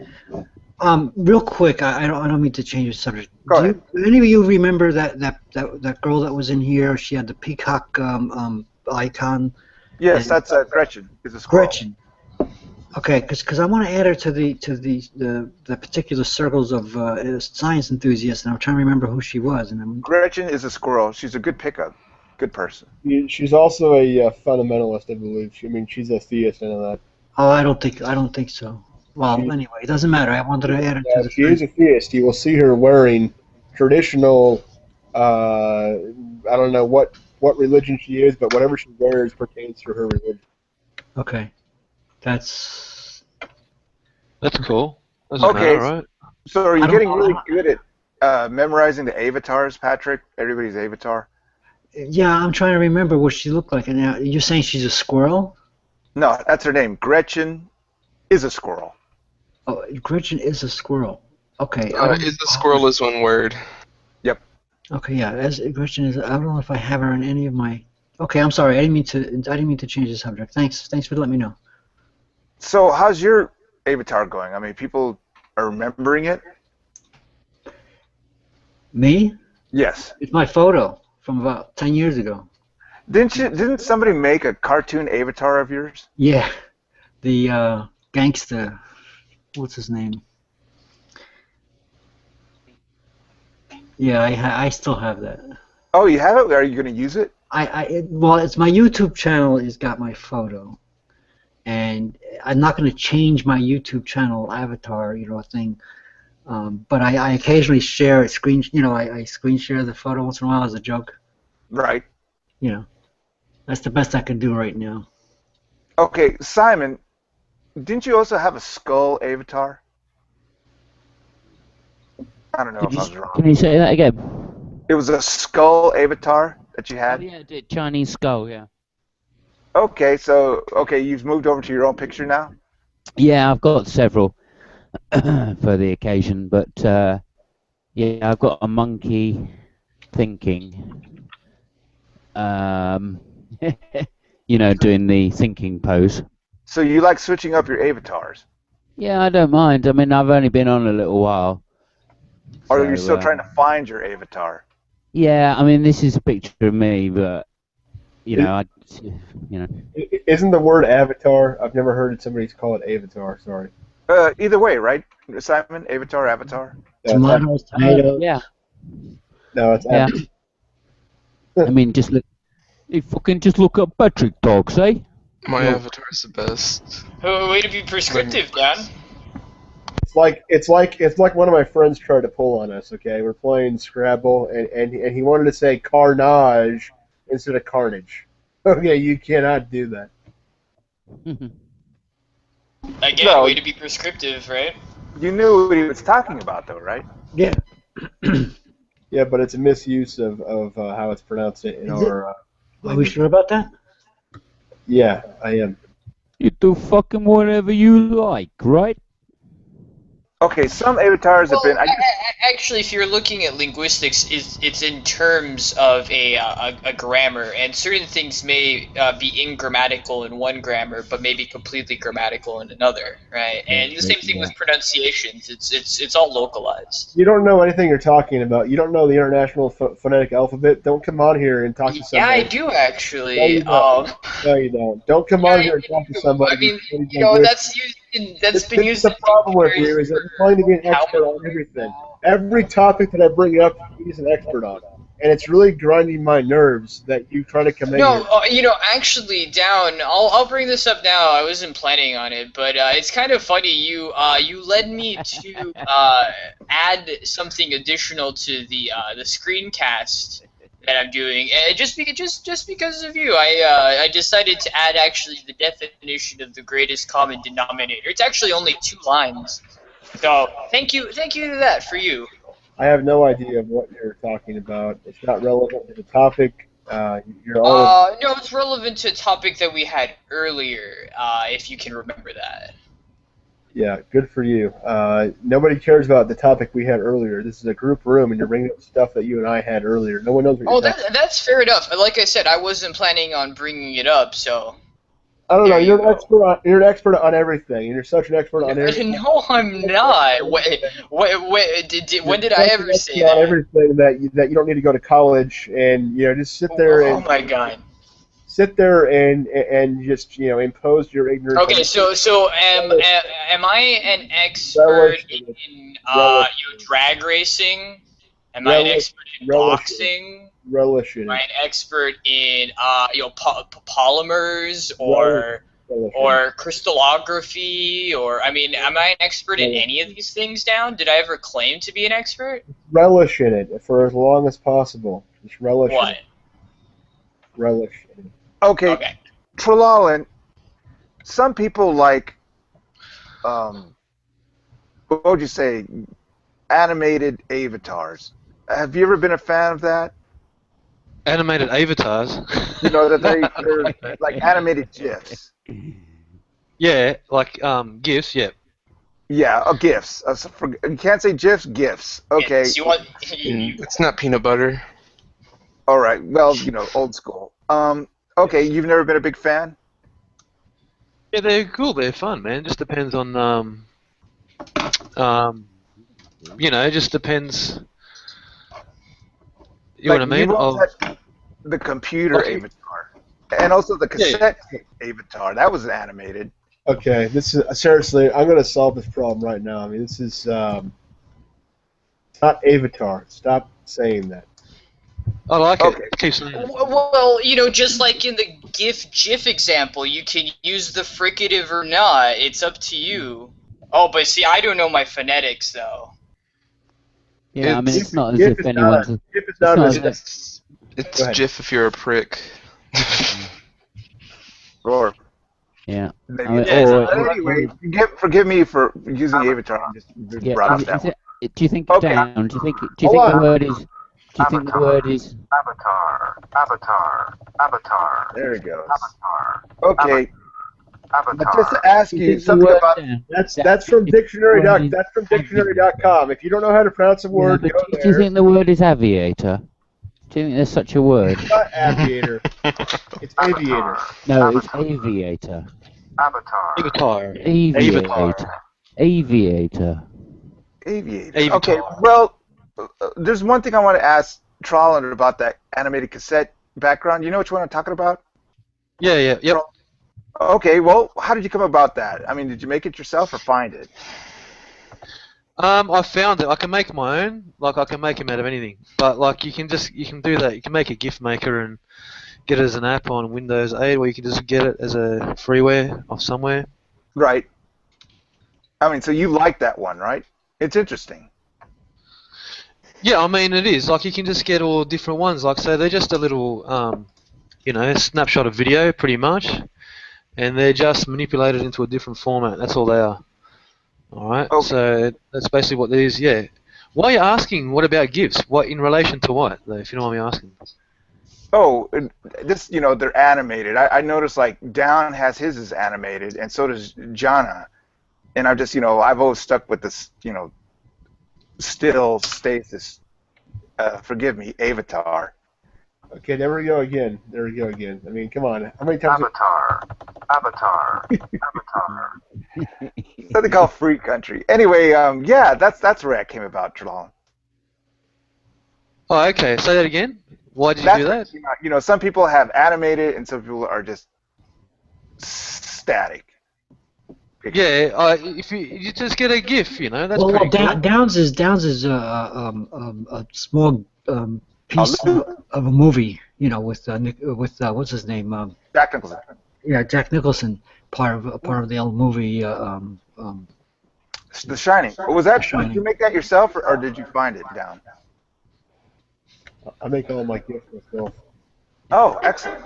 real quick, I don't mean to change the subject. Do any of you remember that girl that was in here? She had the peacock icon. Yes, that's Gretchen. Is a squirrel. Gretchen. Okay, because I want to add her to the particular circles of science enthusiasts, and I'm trying to remember who she was. Gretchen is a squirrel. She's a good pickup, good person. She's also a fundamentalist, I believe. She's a theist. I know that. Oh, I don't think so. Well, anyway, it doesn't matter. I wanted to add her to the. She is a theist. You will see her wearing traditional. I don't know what religion she is, but whatever she wears pertains to her religion. Okay. That's cool. Okay, right? So are you getting really good at memorizing the avatars, Patrick? Everybody's avatar? Yeah, I'm trying to remember what she looked like. And now you're saying she's a squirrel? No, that's her name. Gretchen is a squirrel. Oh, Gretchen is a squirrel. Okay. Is a squirrel is one word. Yep. Okay, yeah. Gretchen is. I don't know if I have her in any of my. Okay, I'm sorry. I didn't mean to change the subject. Thanks for letting me know. So how's your avatar going? I mean, people are remembering it? Me? Yes. It's my photo from about 10 years ago. Didn't somebody make a cartoon avatar of yours? Yeah. The gangster. What's his name? Yeah, I still have that. Oh, you have it? Are you going to use it? Well, it's my YouTube channel has got my photo. And I'm not going to change my YouTube channel avatar, thing. But I occasionally share a screen, I screen share the photo once in a while as a joke. Right. That's the best I can do right now. Okay, Simon, didn't you also have a skull avatar? I don't know if I was wrong. Can you say that again? It was a skull avatar that you had? Oh, yeah, the Chinese skull, yeah. Okay, you've moved over to your own picture now? Yeah, I've got several for the occasion, but yeah, I've got a monkey thinking, doing the thinking pose. So you like switching up your avatars? Yeah, I don't mind. I mean, I've only been on a little while. Or are you still trying to find your avatar? Yeah, I mean, this is a picture of me, but Isn't the word avatar? I've never heard somebody call it avatar. Sorry. Either way, right, Simon? Avatar. Tomatoes, tomatoes. Yeah. No, it's Yeah. Avatar. I mean, just look. You fucking just look up Patrick Dogs, eh? My No. avatar is the best. Way to be prescriptive, Dan. It's like one of my friends tried to pull on us. Okay, we're playing Scrabble, and he wanted to say carnage instead of carnage. Okay, you cannot do that. Again, No. way to be prescriptive, right? You knew what he was talking about, though, right? Yeah. Yeah, but it's a misuse of how it's pronounced in Is it? our. Are we language. sure about that? Yeah, I am. You do fucking whatever you like, right? Okay, some avatars have been. Actually, if you're looking at linguistics, it's in terms of a grammar, and certain things may be ingrammatical in one grammar, but maybe completely grammatical in another, right? And the same thing with pronunciations. It's all localized. You don't know anything you're talking about. You don't know the International Phonetic Alphabet. Don't come on here and talk to somebody. Yeah, I do actually. No, you don't. No, you don't. Don't come on here and talk to somebody. I mean, who's you know, English. that's been used. The problem with you is that you're trying to be an expert on everything. Every topic that I bring up, he's an expert on, and it's really grinding my nerves that you try to come in. No, here. you know, actually, down. I'll bring this up now. I wasn't planning on it, but it's kind of funny. You led me to add something additional to the screencast that I'm doing, and just because of you, I decided to add actually the definition of the greatest common denominator. It's actually only 2 lines. So thank you to that for you. I have no idea of what you're talking about. It's not relevant to the topic. You're all. No, it's relevant to a topic that we had earlier, if you can remember that. Yeah, good for you. Nobody cares about the topic we had earlier. This is a group room, and you're bringing up stuff that you and I had earlier. No one knows what you're talking about. That's fair enough. Like I said, I wasn't planning on bringing it up, so. I don't know. You're an expert on everything, and you're such an expert on everything. No, I'm not. When did I ever say On that? everything that you don't need to go to college, and just sit there Oh and my god. sit there and just impose your ignorance. Okay, so am I an expert in drag racing? Am I an expert in boxing? Relish in Am I it. an expert in polymers or crystallography, or I mean, am I an expert in any of these things? Down? Did I ever claim to be an expert? Relish in it for as long as possible. Just relish. What? In it. Relish in it. Okay. Trelalan, some people like, what would you say, animated avatars. Have you ever been a fan of that? Animated avatars? You know, that they're like animated GIFs. Yeah, like GIFs, yeah. Yeah, GIFs. You can't say GIFs, GIFs. Okay. It's not peanut butter. All right. Well, old school. Okay, you've never been a big fan? Yeah, they're cool. They're fun, man. Just depends on it just depends. You know what I mean? The computer avatar, and also the cassette avatar. That was animated. Okay, this is seriously. I'm gonna solve this problem right now. I mean, this is not avatar. Stop saying that. I like Okay. it. Keep saying it. Well, just like in the GIF example, you can use the fricative or not. It's up to you. Oh, but see, I don't know my phonetics though. Yeah, I mean, it's not as if anyone's. It's GIF if you're a prick. Or yeah. maybe. I mean, Anyway, forgive me for using the avatar. I just brought up that one. Do you think Okay. down? Do you think the word is? Do you think the word is? Avatar. There it goes. Okay. But just to ask you something about That's from dictionary. That's from dictionary.com. If you don't know how to pronounce a word, go Do you there. think the word is aviator? Do you think there's such a word? It's not aviator. It's aviator. No, it's aviator. Avatar. Aviator. Aviator. Okay, well, there's one thing I want to ask Trolander about that animated cassette background. You know which one I'm talking about? Yeah. Okay, well, how did you come about that? I mean, did you make it yourself or find it? I found that I can make my own. Like I can make them out of anything. But like you can do that. You can make a GIF maker and get it as an app on Windows 8, or you can just get it as a freeware off somewhere. Right. I mean, so you like that one, right? It's interesting. Yeah, I mean it is. Like you can just get all different ones. Like so they're just a little, snapshot of video pretty much, and they're just manipulated into a different format. That's all they are. All right. Okay. So that's basically what these. Yeah. Why are you asking? What about GIFs? What in relation to what? Though, if you don't mind me asking. Oh, this, they're animated. I noticed like Down has his is animated, and so does Jana. And I'm just, I've always stuck with this, still stasis. Forgive me, avatar. Okay, there we go again. There we go again. I mean, come on. How many times? Avatar. What they call free country. Anyway, yeah, that's where I came about, Trelawn. Oh, okay. Say that again. Why did you do that? Some people have animated, and some people are just static. Yeah, if you just get a GIF, that's Well, pretty cool. Downs is a small piece of a movie, with what's his name? Jack Nicholson. Yeah, Jack Nicholson, part of the old movie. The Shining. Was that? Did you make that yourself, or did you find it Down? I make all my gifts myself. Oh, excellent.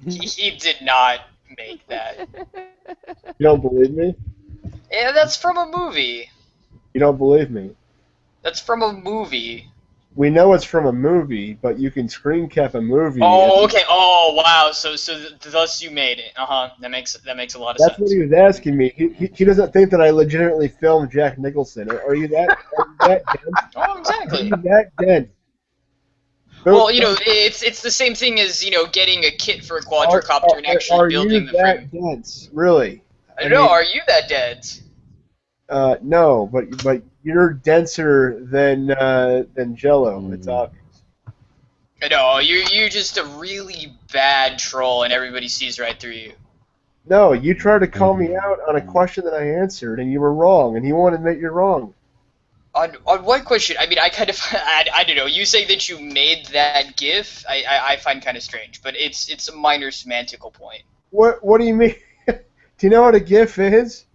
He did not make that. You don't believe me? Yeah, that's from a movie. You don't believe me? That's from a movie. We know it's from a movie, but you can screen cap a movie. Oh, okay. Oh, wow. So thus you made it. That makes a lot of sense. That's what he was asking me. He doesn't think that I legitimately filmed Jack Nicholson. Are you that dense? Oh, exactly. Are you that dense? Well, it's the same thing as getting a kit for a quadricopter and actually building the frame. Are you that dense? Really? I don't know. Are you that dense? No, but you're denser than Jello. It's obvious. No, you're just a really bad troll, and everybody sees right through you. No, you tried to call me out on a question that I answered, and you were wrong, and he wanted to admit you're wrong. On what question? I mean, I don't know. You say that you made that GIF. I find kind of strange, but it's a minor semantical point. What do you mean? Do you know what a GIF is?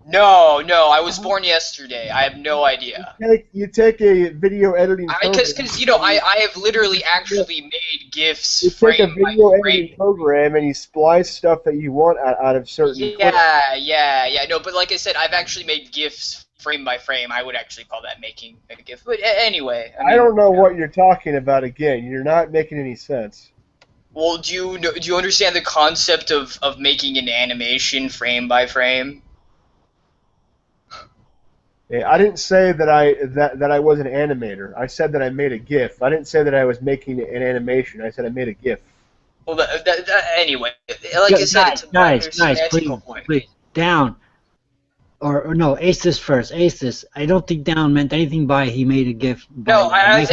No, I was born yesterday. I have no idea. You take a video editing program. Because I have literally actually made GIFs. You take a video editing program and you splice stuff that you want out of certain. Yeah. No, but like I said, I've actually made GIFs frame by frame. I would actually call that making a GIF. But anyway, I don't know what you're talking about. Again, you're not making any sense. Well, do you understand the concept of making an animation frame by frame? I didn't say that I was an animator. I said that I made a GIF. I didn't say that I was making an animation. I said I made a GIF. Well, anyway, like I said, it's a guys, please, Down. Or no, ace this first. Ace this. I don't think Down meant anything by he made a GIF. I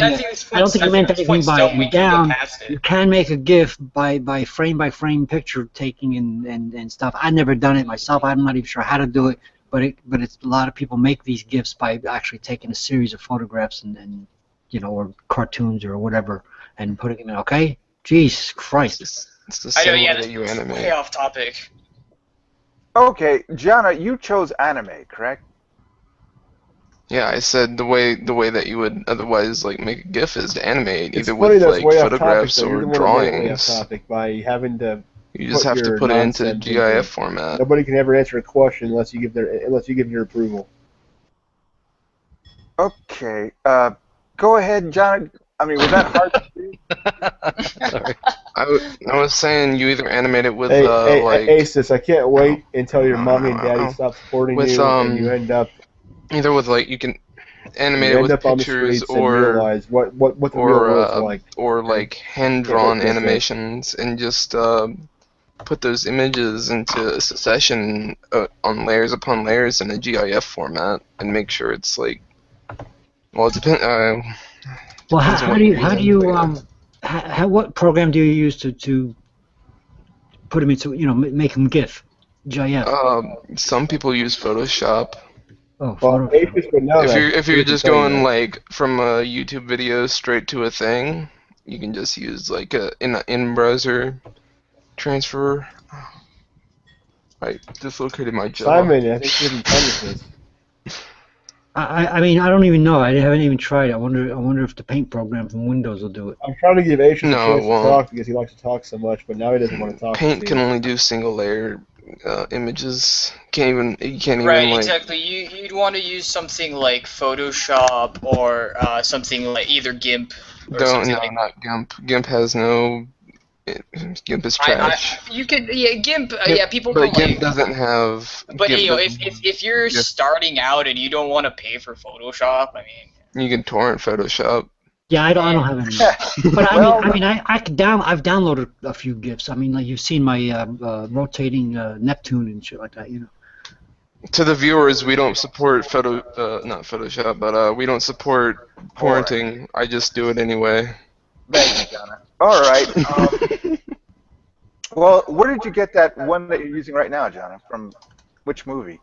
don't think he meant anything by Down. You can make a GIF by frame picture taking and stuff. I've never done it myself. I'm not even sure how to do it. But it's a lot of people make these GIFs by actually taking a series of photographs and or cartoons or whatever and putting them in. Okay, Jesus Christ. It's the same way that you animate. Way off topic. Okay, Gianna, you chose anime, correct? Yeah, I said the way that you would otherwise make a GIF is to animate, either with photographs or drawings. Off topic by having to. You just have to put it into the GIF format. Nobody can ever answer a question unless you give your approval. Okay, go ahead, John. I mean, was that hard to do? Sorry. I was saying you either animate it with Asus, I can't wait until your mommy and daddy stop supporting you and you end up either with you can animate it with pictures or what the real world's like. Or hand drawn animations and just put those images into succession on layers upon layers in a GIF format and make sure it's it depends. Well, what program do you use to put them into make them GIF? Some people use Photoshop. Oh, Well, Photoshop. Aegis would know that. If you're He could just tell you going that. like from a YouTube video straight to a thing, you can just use like a in-browser transfer. I dislocated my jaw. Simon, I think you're having fun with this. I mean, I don't even know. I haven't even tried. I wonder if the paint program from Windows will do it. I'm trying to give Aegis a No, chance it to won't. talk because he likes to talk so much, but now he doesn't want to talk. Paint can only do single layer images. You can't Right, even like. exactly. You'd want to use something like Photoshop or something like either GIMP or something like. Not GIMP. GIMP has no. GIMP is trash. You could, GIMP. People But don't GIMP like. doesn't have. But GIMP you know, doesn't if you're have- starting out and you don't want to pay for Photoshop, I mean. You can torrent Photoshop. Yeah, I don't have any. But I've downloaded a few GIFs. I mean, like you've seen my rotating Neptune and shit like that, you know. To the viewers, we don't support not Photoshop, but we don't support torrenting. I just do it anyway. Thank you, Jonna. All right. Well, where did you get that one that you're using right now, Jonna? From which movie?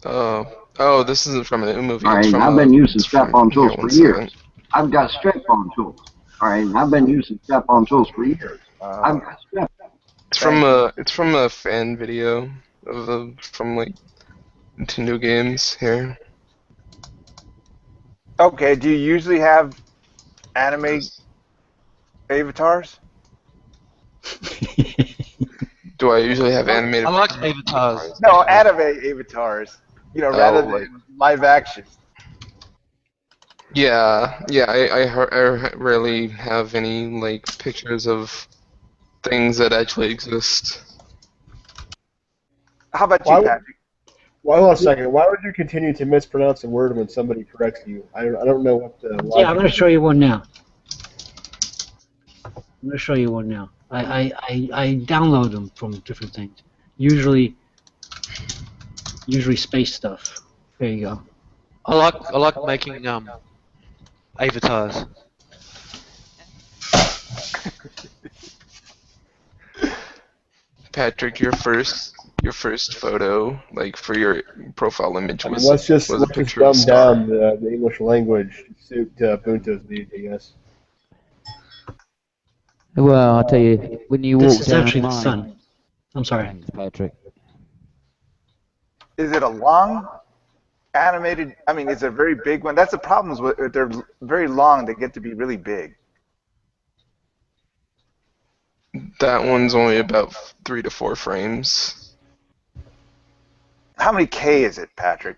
This isn't from a movie. All right, I've been using strap-on tools for years. I've got strap-on tools. All right, I've been using strap-on tools for years. I've got strap. It's from a fan video from like Nintendo games here. Okay. Do you usually have anime avatars? Do I usually have animated? I like avatars. No, anime avatars. You know, rather than live action. Yeah. I rarely have any like pictures of things that actually exist. How about you, Patrick? Well, hold on a second. Why would you continue to mispronounce a word when somebody corrects you? I don't know what the. Yeah, I'm going to show you one now. I download them from different things. Usually space stuff. There you go. I like making avatars. Patrick, your first photo, like for your profile image, was let's just a picture of dumb a star. down the English language to suit Bunto's needs, I guess. Well, I'll tell you, when you walk This is down actually the line- sun. I'm sorry. Thanks, Patrick. Is it a long animated? I mean, is it a very big one? That's the problem. With they're very long. They get to be really big. That one's only about 3 to 4 frames. How many K is it, Patrick?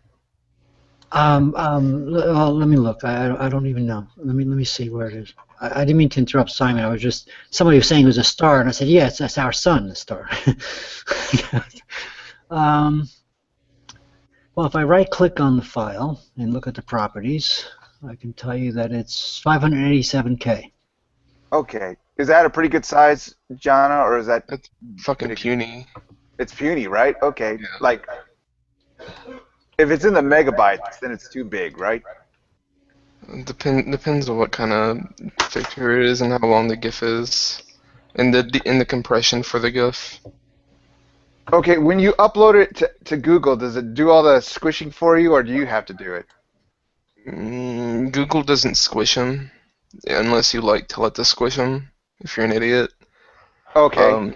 Well, let me look. I don't even know. Let me see where it is. I didn't mean to interrupt Simon. I was just somebody was saying it was a star, and I said, yes, that's our sun, the star. Well, if I right-click on the file and look at the properties, I can tell you that it's 587K. Okay. Is that a pretty good size, Jonna, or is that? That's fucking puny. It's puny, right? Okay. Yeah. Like, if it's in the megabytes, then it's too big, right? Depends on what kind of picture it is and how long the GIF is, and the compression for the GIF. Okay, when you upload it to Google, does it do all the squishing for you, or do you have to do it? Google doesn't squish them, unless you like tell it to squish them. If you're an idiot. Okay.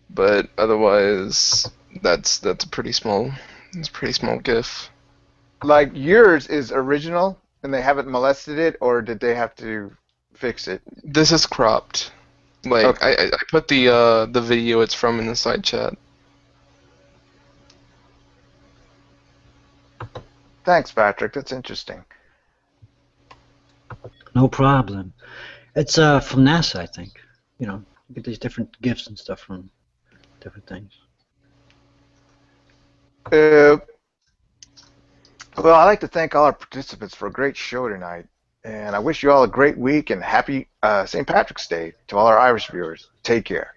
But otherwise, that's a pretty small. It's a pretty small GIF. Like yours is original, and they haven't molested it, or did they have to fix it? This is cropped. Like okay. I put the video it's from in the side chat. Thanks, Patrick. That's interesting. No problem. It's from NASA, I think. You know, you get these different GIFs and stuff from different things. Well, I'd like to thank all our participants for a great show tonight. And I wish you all a great week and happy St. Patrick's Day to all our Irish viewers. Take care.